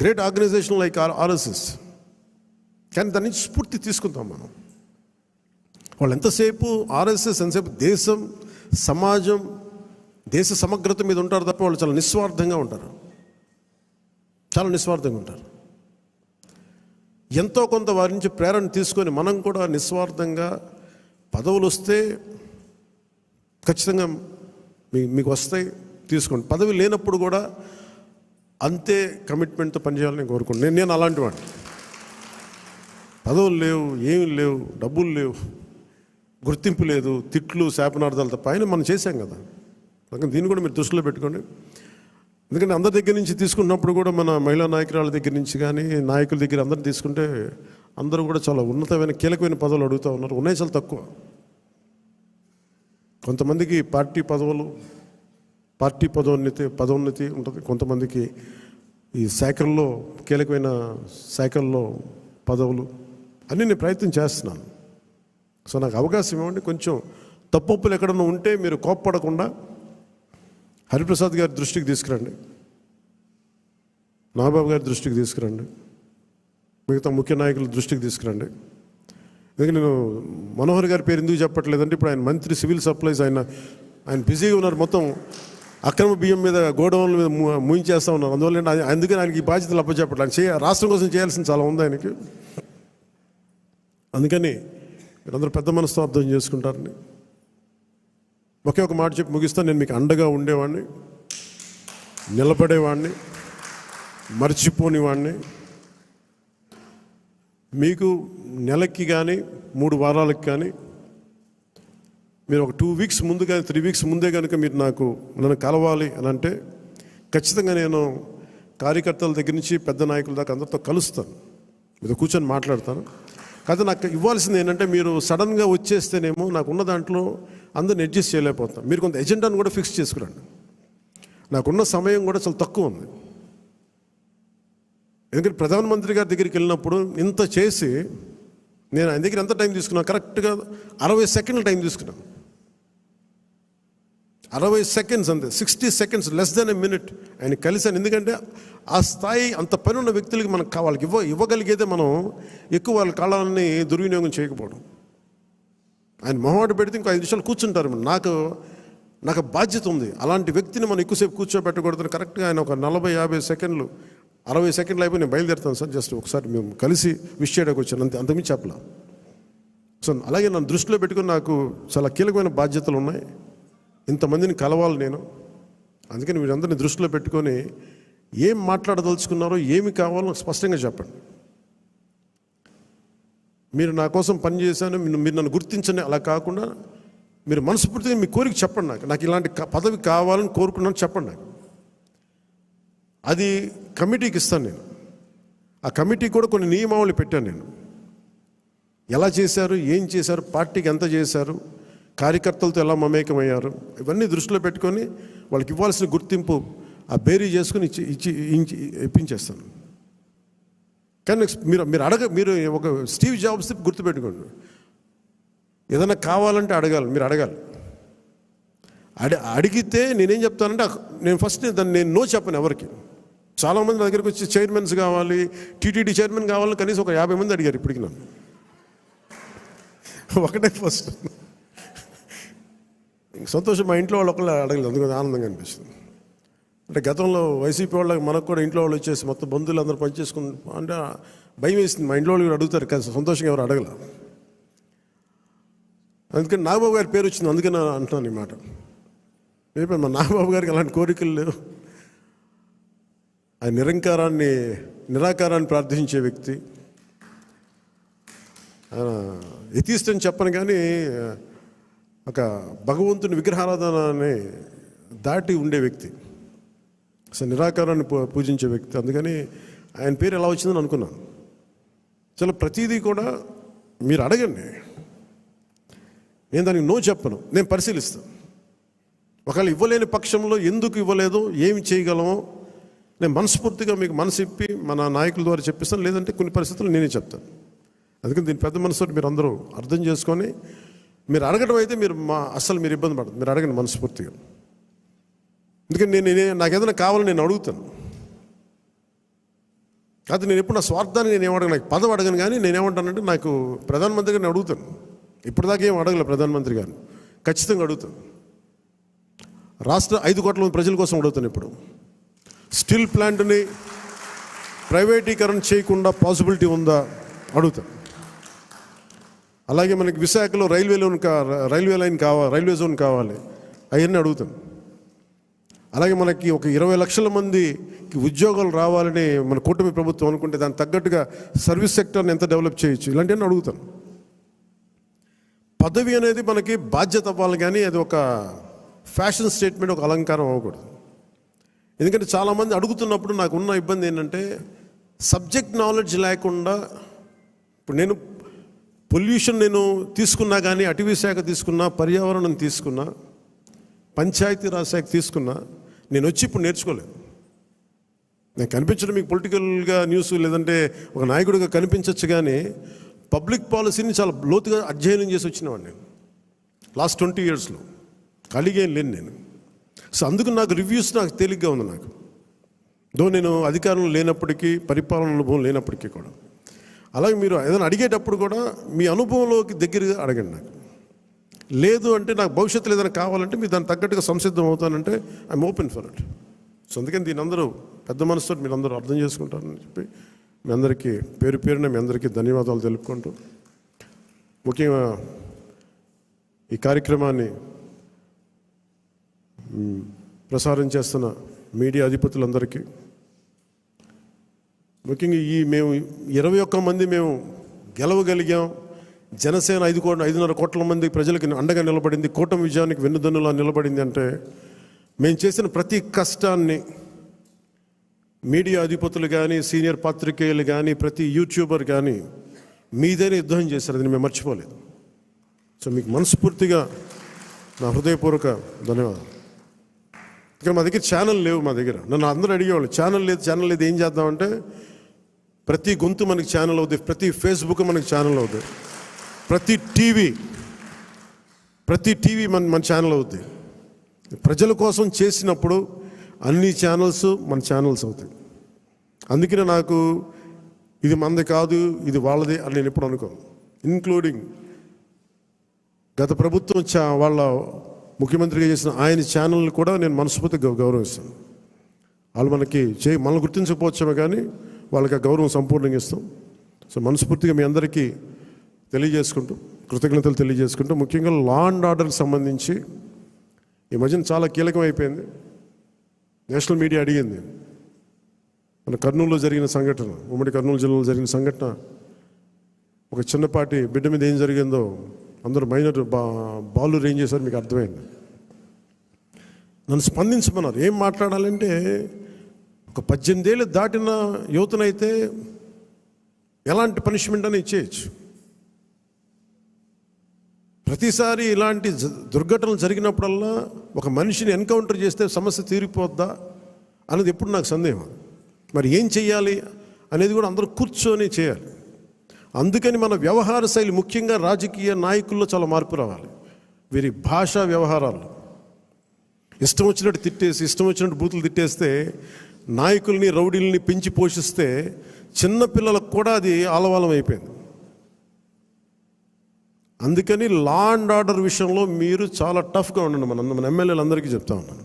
great organization like RSS. కానీ దాని నుంచి స్ఫూర్తి తీసుకుంటాం మనం. వాళ్ళు ఎంతసేపు ఆర్ఎస్ఎస్ ఎంతసేపు దేశం, సమాజం, దేశ సమగ్రత మీద ఉంటారు తప్ప వాళ్ళు చాలా నిస్వార్థంగా ఉంటారు. చాలా నిస్వార్థంగా ఉంటారు. ఎంతో కొంత వారి నుంచి ప్రేరణ తీసుకొని మనం కూడా నిస్వార్థంగా పదవులు వస్తే ఖచ్చితంగా మీకు వస్తాయి, తీసుకోండి. పదవి లేనప్పుడు కూడా అంతే కమిట్మెంట్తో పనిచేయాలని కోరుకుంటున్నాను. నేను అలాంటి వాడిని. పదవులు లేవు, ఏమి లేవు, డబ్బులు లేవు, గుర్తింపు లేదు, తిట్లు శాపనార్థాలు తప్ప ఆయన మనం చేశాం కదా. అందుకని దీన్ని కూడా మీరు దృష్టిలో పెట్టుకోండి. ఎందుకంటే అందరి దగ్గర నుంచి తీసుకున్నప్పుడు కూడా మన మహిళా నాయకురాల దగ్గర నుంచి కానీ నాయకుల దగ్గర అందరిని తీసుకుంటే అందరూ కూడా చాలా ఉన్నతమైన కీలకమైన పదవులు అడుగుతూ ఉన్నారు. ఉన్నాయి చాలా తక్కువ. కొంతమందికి పార్టీ పదోన్నతి ఉంటుంది, కొంతమందికి ఈ శాఖల్లో కీలకమైన శాఖల్లో పదవులు అన్నీ నేను ప్రయత్నం చేస్తున్నాను. సో నాకు అవకాశం ఇవ్వండి. కొంచెం తప్పులు ఎక్కడన్నా ఉంటే మీరు కోప్పడకుండా హరిప్రసాద్ గారి దృష్టికి తీసుకురండి, నాగబాబు గారి దృష్టికి తీసుకురండి, మిగతా ముఖ్య నాయకుల దృష్టికి తీసుకురండి. ఎందుకంటే నేను మనోహర్ గారి పేరు ఎందుకు చెప్పట్లేదంటే ఇప్పుడు ఆయన మంత్రి సివిల్ సప్లైస్, ఆయన బిజీగా ఉన్నారు. మొత్తం అక్రమ బియ్యం మీద గోడౌన్ల మీద ముయించేస్తూ ఉన్నారు. అందువల్ల అందుకని ఆయనకి ఈ బాధ్యతలు అప్పచెప్పట్లేదు. ఆయన రాష్ట్రం కోసం చేయాల్సిన చాలా ఉంది ఆయనకి. అందుకని మీరందరూ పెద్ద మనసుతో అర్థం చేసుకుంటారని ఒకే ఒక మాట చెప్పి ముగిస్తాను. నేను మీకు అండగా ఉండేవాడిని, నిలబడేవాడిని, మర్చిపోనివాడిని. మీకు నెలకి కానీ 3 వారాలకు కానీ మీరు ఒక 2 వీక్స్ ముందు కానీ 3 వీక్స్ ముందే కనుక మీరు నన్ను కలవాలి అని అంటే ఖచ్చితంగా నేను కార్యకర్తల దగ్గర నుంచి పెద్ద నాయకుల దాకా అందరితో కలుస్తాను, మీతో కూర్చొని మాట్లాడతాను. కాదు నాకు ఇవ్వాల్సింది ఏంటంటే మీరు సడన్గా వచ్చేస్తేనేమో నాకున్న దాంట్లో అందరిని అడ్జస్ట్ చేయలేకపోతాం. మీరు కొంత ఎజెండాను కూడా ఫిక్స్ చేసుకురండి. నాకున్న సమయం కూడా చాలా తక్కువ ఉంది. ఎందుకంటే ప్రధానమంత్రి గారి దగ్గరికి వెళ్ళినప్పుడు ఇంత చేసి నేను ఆయన దగ్గర ఎంత టైం తీసుకున్నాను, కరెక్ట్గా 60 సెకండ్ల టైం తీసుకున్నాను. 60 సెకండ్స్ అంతే, 60 seconds, less than a minute ఆయన కలిశాను. ఎందుకంటే ఆ స్థాయి అంత పని ఉన్న వ్యక్తులకి మనకు వాళ్ళకి ఇవ్వగలిగేదే మనం ఎక్కువ వాళ్ళ కాలాన్ని దుర్వినియోగం చేయకపోవడం. ఆయన మొహమాట పెడితే ఇంకో 5 నిమిషాలు కూర్చుంటారు. నాకు బాధ్యత ఉంది. అలాంటి వ్యక్తిని మనం ఎక్కువసేపు కూర్చోబెట్టకూడదు. కరెక్ట్గా ఆయన ఒక 40-50 సెకండ్లు 60 సెకండ్లు అయిపోయి నేను బయలుదేరుతాను సార్, జస్ట్ ఒకసారి మేము కలిసి విష్ చేయడానికి వచ్చాను, అంతకుమించి చెప్పలా. సో అలాగే నన్ను దృష్టిలో పెట్టుకుని నాకు చాలా కీలకమైన బాధ్యతలు ఉన్నాయి. ఇంతమందిని కలవాలి నేను. అందుకని మీరందరినీ దృష్టిలో పెట్టుకొని ఏం మాట్లాడదలుచుకున్నారో ఏమి కావాలో స్పష్టంగా చెప్పండి. మీరు నా కోసం పనిచేశాను, మీరు నన్ను గుర్తించండి అలా కాకుండా మీరు మనస్ఫూర్తిగా మీ కోరిక చెప్పండి. నాకు ఇలాంటి పదవి కావాలని కోరుకున్నాను చెప్పండి. అది కమిటీకి ఇస్తాను నేను. ఆ కమిటీ కూడా కొన్ని నియమావళి పెట్టాను నేను. ఎలా చేశారు, ఏం చేశారు, పార్టీకి ఎంత చేశారు, కార్యకర్తలతో ఎలా మమేకమయ్యారు, ఇవన్నీ దృష్టిలో పెట్టుకొని వాళ్ళకి ఇవ్వాల్సిన గుర్తింపు ఆ బేరీ చేసుకుని ఇప్పించేస్తాను. కానీ మీరు ఒక స్టీవ్ జాబ్స్ గుర్తుపెట్టుకోండి, ఏదైనా కావాలంటే మీరు అడగాలి. అడిగితే నేనేం చెప్తానంటే నేను ఫస్ట్ నేను నో చెప్పను ఎవరికి. చాలామంది నా దగ్గరికి వచ్చి చైర్మన్స్ కావాలి, టీటీడీ చైర్మన్ కావాలని కనీసం ఒక 50 మంది అడిగారు ఇప్పటికి నన్ను. ఒకటే ఫస్ట్ సంతోషం, మా ఇంట్లో వాళ్ళు ఒకళ్ళు అడగలేదు, అందుకని ఆనందంగా అనిపిస్తుంది. అంటే గతంలో వైసీపీ వాళ్ళకి మనకు కూడా ఇంట్లో వాళ్ళు వచ్చేసి మొత్తం బంధువులు అందరూ పనిచేసుకుని అంటే భయం వేసింది. మా ఇంట్లో వాళ్ళు కూడా అడుగుతారు కానీ సంతోషంగా ఎవరు అడగల. అందుకని నాగబాబు గారి పేరు వచ్చింది, అందుకని అంటున్నాను ఈ మాట. మా నాగబాబు గారికి అలాంటి కోరికలు లేవు. ఆయన నిరాకారాన్ని ప్రార్థించే వ్యక్తి. ఎథీస్ట్ అని చెప్పను కానీ ఒక భగవంతుని విగ్రహారాధనని దాటి ఉండే వ్యక్తి, అసలు నిరాకారాన్ని పూజించే వ్యక్తి. అందుకని ఆయన పేరు ఎలా వచ్చిందని అనుకున్నాను. చాలా ప్రతిదీ కూడా మీరు అడగండి, నేను దానికి నో చెప్పను, నేను పరిశీలిస్తాను. ఒకవేళ ఇవ్వలేని పక్షంలో ఎందుకు ఇవ్వలేదో, ఏమి చేయగలమో నేను మనస్ఫూర్తిగా మీకు మనసు ఇప్పి మన నాయకుల ద్వారా చెప్పిస్తాను. లేదంటే కొన్ని పరిస్థితులు నేనే చెప్తాను. అందుకని దీని పెద్ద మనసుతో మీరు అందరూ అర్థం చేసుకొని మీరు అడగడం అయితే అస్సలు మీరు ఇబ్బంది పడదు, మీరు అడగండి మనస్ఫూర్తిగా. ఎందుకంటే నాకు ఏదైనా కావాలని నేను అడుగుతాను. కాదు నేను ఎప్పుడు నా స్వార్థాన్ని నేను ఏమడగను, నాకు పదవి అడగను. కానీ నేనేమంటానంటే నాకు ప్రధానమంత్రి గారిని అడుగుతాను. ఇప్పటిదాకా ఏం అడగలే ప్రధానమంత్రి గారిని, ఖచ్చితంగా అడుగుతాను. రాష్ట్ర 5 కోట్ల మంది ప్రజల కోసం అడుగుతాను. ఇప్పుడు స్టీల్ ప్లాంట్ని ప్రైవేటీకరణ చేయకుండా పాసిబిలిటీ ఉందా అడుగుతాను. అలాగే మనకి విశాఖలో రైల్వే జోన్ కావాలి, అవన్నీ అడుగుతాను. అలాగే మనకి ఒక 20 లక్షల మందికి ఉద్యోగాలు రావాలని మన కూటమి ప్రభుత్వం అనుకుంటే దానికి తగ్గట్టుగా సర్వీస్ సెక్టర్ని ఎంత డెవలప్ చేయొచ్చు, ఇలాంటివన్నీ అడుగుతాను. పదవి అనేది మనకి బాధ్యత అవ్వాలి, కానీ అది ఒక ఫ్యాషన్ స్టేట్మెంట్, ఒక అలంకారం అవ్వకూడదు. ఎందుకంటే చాలామంది అడుగుతున్నప్పుడు నాకు ఉన్న ఇబ్బంది ఏంటంటే సబ్జెక్ట్ నాలెడ్జ్ లేకుండా, ఇప్పుడు నేను పొల్యూషన్ నేను తీసుకున్నా, కానీ అటవీ శాఖ తీసుకున్నా, పర్యావరణం తీసుకున్నా, పంచాయతీరాజ్ శాఖ తీసుకున్నా, నేను వచ్చి ఇప్పుడు నేర్చుకోలేదు. నేను కనిపించడం మీకు పొలిటికల్గా న్యూస్ లేదంటే ఒక నాయకుడిగా కనిపించవచ్చు, కానీ పబ్లిక్ పాలసీని చాలా లోతుగా అధ్యయనం చేసి వచ్చినవాడు నేను లాస్ట్ 20 yearsలో. ఖాళీగా ఏం లేను నేను. సో అందుకు నాకు రివ్యూస్ నాకు తేలిగ్గా ఉంది. నాకు నేను అధికారంలో లేనప్పటికీ, పరిపాలన అనుభవం లేనప్పటికీ కూడా. అలాగే మీరు ఏదైనా అడిగేటప్పుడు కూడా మీ అనుభవంలోకి దగ్గరగా అడగండి. నాకు లేదు అంటే, నాకు భవిష్యత్తులో ఏదైనా కావాలంటే మీరు దానికి తగ్గట్టుగా సంసిద్ధం అవుతానంటే I'm open for it. So అందుకని దీని అందరూ పెద్ద మనసుతో మీరు అందరూ అర్థం చేసుకుంటారని చెప్పి మీ అందరికీ పేరు పేరున మీ అందరికీ ధన్యవాదాలు తెలుపుకుంటూ, ముఖ్యంగా ఈ కార్యక్రమాన్ని ప్రసారం చేస్తున్న మీడియా అధిపతులందరికీ, ముఖ్యంగా మేము 21 మంది మేము గెలవగలిగాం. జనసేన 5.5 కోట్ల మంది ప్రజలకి అండగా నిలబడింది, కూటమి విజయానికి వెన్నుదన్నులా నిలబడింది అంటే మేము చేసిన ప్రతి కష్టాన్ని మీడియా అధిపతులు కానీ, సీనియర్ పాత్రికేయులు కానీ, ప్రతి యూట్యూబర్ కానీ మీదైనా యుద్ధం చేశారు. అది మేము మర్చిపోలేదు. సో మీకు మనస్ఫూర్తిగా నా హృదయపూర్వక ధన్యవాదాలు. ఇక్కడ మా దగ్గర ఛానల్ లేవు. మా దగ్గర నన్ను అందరూ అడిగేవాళ్ళు, ఛానల్ లేదు ఏం చేద్దామంటే, ప్రతి గొంతు మనకి ఛానల్ అవుతుంది, ప్రతి ఫేస్బుక్ మనకి ఛానల్ అవుతుంది, ప్రతి టీవీ మన ఛానల్ అవుతుంది. ప్రజల కోసం చేసినప్పుడు అన్ని ఛానల్స్ మన ఛానల్స్ అవుతాయి. అందుకనే నాకు ఇది మనది కాదు, ఇది వాళ్ళది అని నేను ఎప్పుడు అనుకోను. ఇంక్లూడింగ్ గత ప్రభుత్వం వాళ్ళ ముఖ్యమంత్రిగా చేసిన ఆయన ఛానల్ని కూడా నేను మనస్ఫూర్తిగా గౌరవిస్తాను. వాళ్ళు మనల్ని గుర్తించకపోవచ్చామే, కానీ వాళ్ళకి ఆ గౌరవం సంపూర్ణంగా ఇస్తాం. సో మనస్ఫూర్తిగా మీ అందరికీ తెలియజేసుకుంటూ, కృతజ్ఞతలు తెలియజేసుకుంటూ, ముఖ్యంగా లా అండ్ ఆర్డర్కి సంబంధించి ఈ మధ్యన చాలా కీలకం అయిపోయింది. నేషనల్ మీడియా అడిగింది, మన కర్నూలులో జరిగిన సంఘటన, ఉమ్మడి కర్నూలు జిల్లాలో జరిగిన సంఘటన, ఒక చిన్నపాటి బిడ్డ మీద ఏం జరిగిందో అందరూ మైనర్ బాలు ఏం చేశారు మీకు అర్థమైంది. నన్ను స్పందించమన్నారు. ఏం మాట్లాడాలంటే, ఒక 18 ఏళ్ళు దాటిన యువతనైతే ఎలాంటి పనిష్మెంట్ అని ఇచ్చేయచ్చు. ప్రతిసారి ఇలాంటి దుర్ఘటనలు జరిగినప్పుడల్లా ఒక మనిషిని ఎన్కౌంటర్ చేస్తే సమస్య తీరిపోద్దా అనేది ఎప్పుడు నాకు సందేహం. మరి ఏం చెయ్యాలి అనేది కూడా అందరూ కూర్చొని చేయాలి. అందుకని మన వ్యవహార శైలి, ముఖ్యంగా రాజకీయ నాయకుల్లో చాలా మార్పు రావాలి. వీరి భాషా వ్యవహారాలు ఇష్టం వచ్చినట్టు తిట్టేసి, ఇష్టం వచ్చినట్టు బూతులు తిట్టేస్తే, నాయకుల్ని రౌడీల్ని పెంచి పోషిస్తే చిన్నపిల్లలకు కూడా అది ఆలవాలం అయిపోయింది. అందుకని లా అండ్ ఆర్డర్ విషయంలో మీరు చాలా టఫ్గా ఉండండి. మన ఎమ్మెల్యేలందరికీ చెప్తా ఉన్నాను,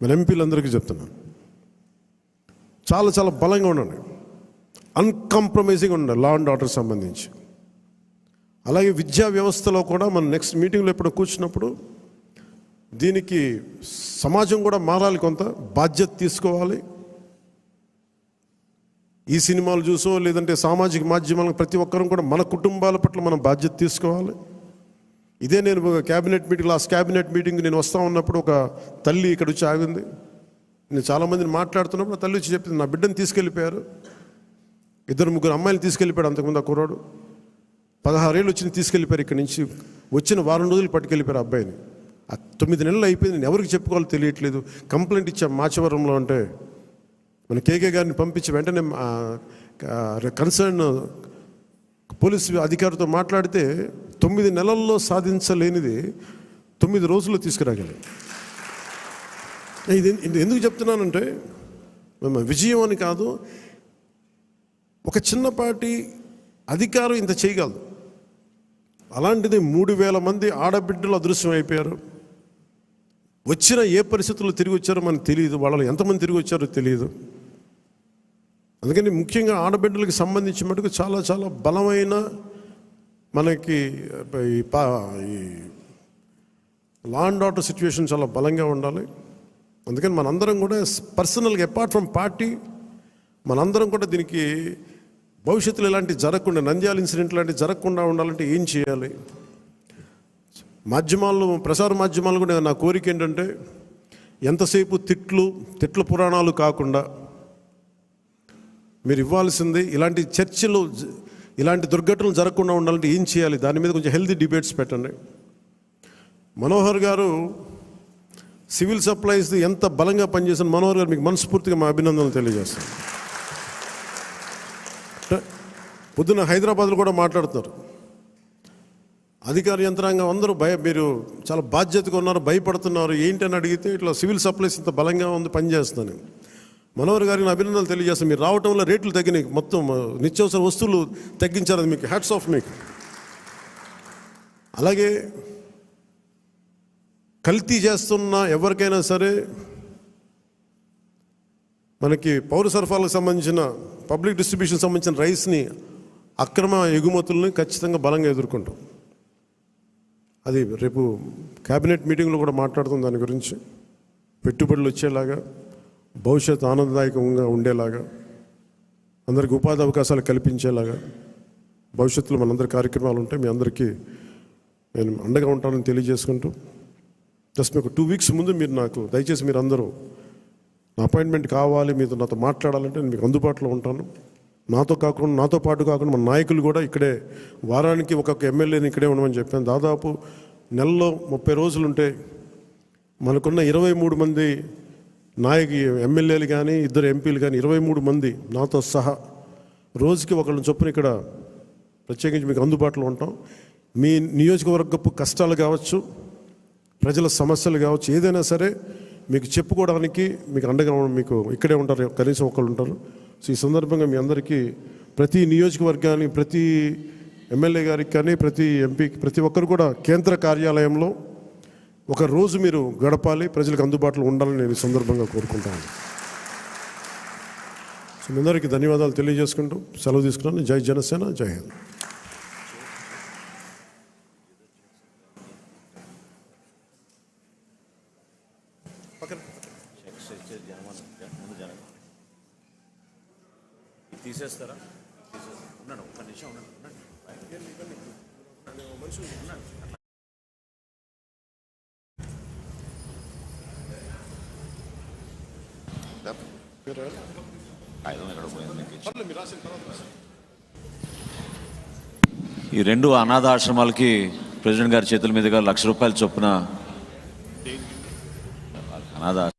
మన ఎంపీలందరికీ చెప్తున్నాను, చాలా చాలా బలంగా ఉండండి, అన్కాంప్రమైజింగ్ ఉండండి లా అండ్ ఆర్డర్ సంబంధించి. అలాగే విద్యా వ్యవస్థలో కూడా మనం నెక్స్ట్ మీటింగ్లో ఎప్పుడు కూర్చున్నప్పుడు దీనికి సమాజం కూడా మారాలి, కొంత బాధ్యత తీసుకోవాలి. ఈ సినిమాలు చూసో లేదంటే సామాజిక మాధ్యమాలకు ప్రతి ఒక్కరం కూడా మన కుటుంబాల పట్ల మనం బాధ్యత తీసుకోవాలి. ఇదే నేను cabinet meeting, last cabinet meeting నేను వస్తూ ఉన్నప్పుడు ఒక తల్లి ఇక్కడ వచ్చి ఆగింది. నేను చాలామందిని మాట్లాడుతున్నప్పుడు ఆ తల్లి వచ్చి చెప్పింది, నా బిడ్డను తీసుకెళ్ళిపోయారు, 2-3 అమ్మాయిలు తీసుకెళ్ళిపోయాడు. అంతకుముందు ఆ కుర్రాడు 16 ఏళ్ళు వచ్చి తీసుకెళ్ళిపోయారు. ఇక్కడి నుంచి వచ్చిన 1 వారం రోజులు పట్టుకెళ్ళిపోయారు అబ్బాయిని. 9 నెలలు అయిపోయింది, నేను ఎవరికి చెప్పుకోవాలో తెలియట్లేదు. కంప్లైంట్ ఇచ్చాం మాచవరంలో. అంటే మన కేకే గారిని పంపించి వెంటనే కన్సర్న్ పోలీసు అధికారితో మాట్లాడితే 9 నెలల్లో సాధించలేనిది 9 రోజుల్లో తీసుకురాగలి. ఇది ఎందుకు చెప్తున్నానంటే, విజయం అని కాదు, ఒక చిన్నపాటి అధికారం ఇంత చేయగలదు. అలాంటిది 3,000 మంది ఆడబిడ్డలు అదృశ్యం అయిపోయారు. వచ్చిన ఏ పరిస్థితుల్లో తిరిగి వచ్చారో మనకు తెలియదు, వాళ్ళలో ఎంతమంది తిరిగి వచ్చారో తెలియదు. అందుకని ముఖ్యంగా ఆడబిడ్డలకు సంబంధించి మటుకు చాలా చాలా బలమైన మనకి ఈ లా అండ్ ఆర్డర్ సిచ్యువేషన్ చాలా బలంగా ఉండాలి. అందుకని మనందరం కూడా పర్సనల్గా, అపార్ట్ ఫ్రమ్ పార్టీ, మనందరం కూడా దీనికి భవిష్యత్తులో ఇలాంటివి జరగకుండా, నంద్యాల ఇన్సిడెంట్ లాంటివి జరగకుండా ఉండాలంటే ఏం చేయాలి? మాధ్యమాల్లో, ప్రసార మాధ్యమాలు కూడా నా కోరిక ఏంటంటే ఎంతసేపు తిట్ల పురాణాలు కాకుండా మీరు ఇవ్వాల్సింది ఇలాంటి చర్చలు, ఇలాంటి దుర్ఘటనలు జరగకుండా ఉండాలంటే ఏం చేయాలి, దాని మీద కొంచెం హెల్తీ డిబేట్స్ పెట్టండి. మనోహర్ గారు సివిల్ సప్లైస్ ఎంత బలంగా పనిచేసిన మనోహర్ గారు మీకు మనస్ఫూర్తిగా మా అభినందనలు తెలియజేస్తాను. పొద్దున్న హైదరాబాద్లో కూడా మాట్లాడుతున్నారు, అధికార యంత్రాంగం అందరూ మీరు చాలా బాధ్యతగా ఉన్నారు, భయపడుతున్నారు ఏంటని అడిగితే ఇట్లా సివిల్ సప్లైస్ ఇంత బలంగా ఉంది, పనిచేస్తాను. మనోహర్ గారికి అభినందనలు తెలియజేస్తాను. మీరు రావటంలో రేట్లు తగ్గినాయి, మొత్తం నిత్యావసర వస్తువులు తగ్గించారు, అది మీకు హ్యాట్స్ ఆఫ్ మీకు. అలాగే కల్తీ చేస్తున్న ఎవరికైనా సరే మనకి పౌర సరఫరాలకు సంబంధించిన పబ్లిక్ డిస్ట్రిబ్యూషన్ సంబంధించిన రైస్ని అక్రమ ఎగుమతుల్ని ఖచ్చితంగా బలంగా ఎదుర్కొంటాం. అది రేపు క్యాబినెట్ మీటింగ్లో కూడా మాట్లాడుతాం దాని గురించి. పెట్టుబడులు వచ్చేలాగా, భవిష్యత్తు ఆనందదాయకంగా ఉండేలాగా, అందరికీ ఉపాధి అవకాశాలు కల్పించేలాగా భవిష్యత్తులో మనందరి కార్యక్రమాలు ఉంటాయి. మీ అందరికీ నేను అండగా ఉంటానని తెలియజేసుకుంటూ, జస్ట్ మీకు 2 వీక్స్ ముందు మీరు నాకు దయచేసి మీరు అందరూ నా అపాయింట్మెంట్ కావాలి, మీతో నాతో మాట్లాడాలంటే నేను మీకు అందుబాటులో ఉంటాను. నాతో పాటు కాకుండా మన నాయకులు కూడా ఇక్కడే వారానికి ఒక్కొక్క ఎమ్మెల్యేని ఇక్కడే ఉండమని చెప్పాను. దాదాపు నెలలో 30 రోజులు ఉంటే మనకున్న 23 మంది ఎమ్మెల్యేలు కానీ 2 ఎంపీలు కానీ 23 మంది నాతో సహా రోజుకి ఒకళ్ళని చొప్పున ఇక్కడ ప్రత్యేకించి మీకు అందుబాటులో ఉంటాం. మీ నియోజకవర్గపు కష్టాలు కావచ్చు, ప్రజల సమస్యలు కావచ్చు, ఏదైనా సరే మీకు చెప్పుకోవడానికి మీకు అండగా మీకు ఇక్కడే ఉంటారు, కనీసం ఒకళ్ళు ఉంటారు. సో ఈ సందర్భంగా మీ అందరికీ ప్రతి నియోజకవర్గానికి, ప్రతి ఎమ్మెల్యే గారికి కానీ, ప్రతి ఎంపీకి, ప్రతి ఒక్కరు కూడా కేంద్ర కార్యాలయంలో ఒక రోజు మీరు గడపాలి, ప్రజలకు అందుబాటులో ఉండాలని నేను ఈ సందర్భంగా కోరుకుంటాను. సో మీ అందరికీ ధన్యవాదాలు తెలియజేసుకుంటూ సెలవు తీసుకున్నాను. జై జనసేన, జై హింద్. తీసేస్తారా? ఉన్నాడు, ఒక్క నిమిషం ఉన్నాడు. ఈ 2 అనాథ ఆశ్రమాలకి ప్రెసిడెంట్ గారి చేతుల మీదుగా ₹1,00,000 చొప్పున అనాథ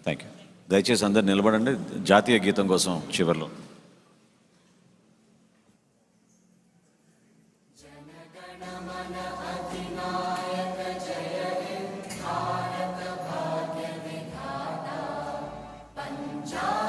థ్యాంక్ యూ. దయచేసి అందరు నిలబడండి జాతీయ గీతం కోసం చివరిలో. పంజాబ్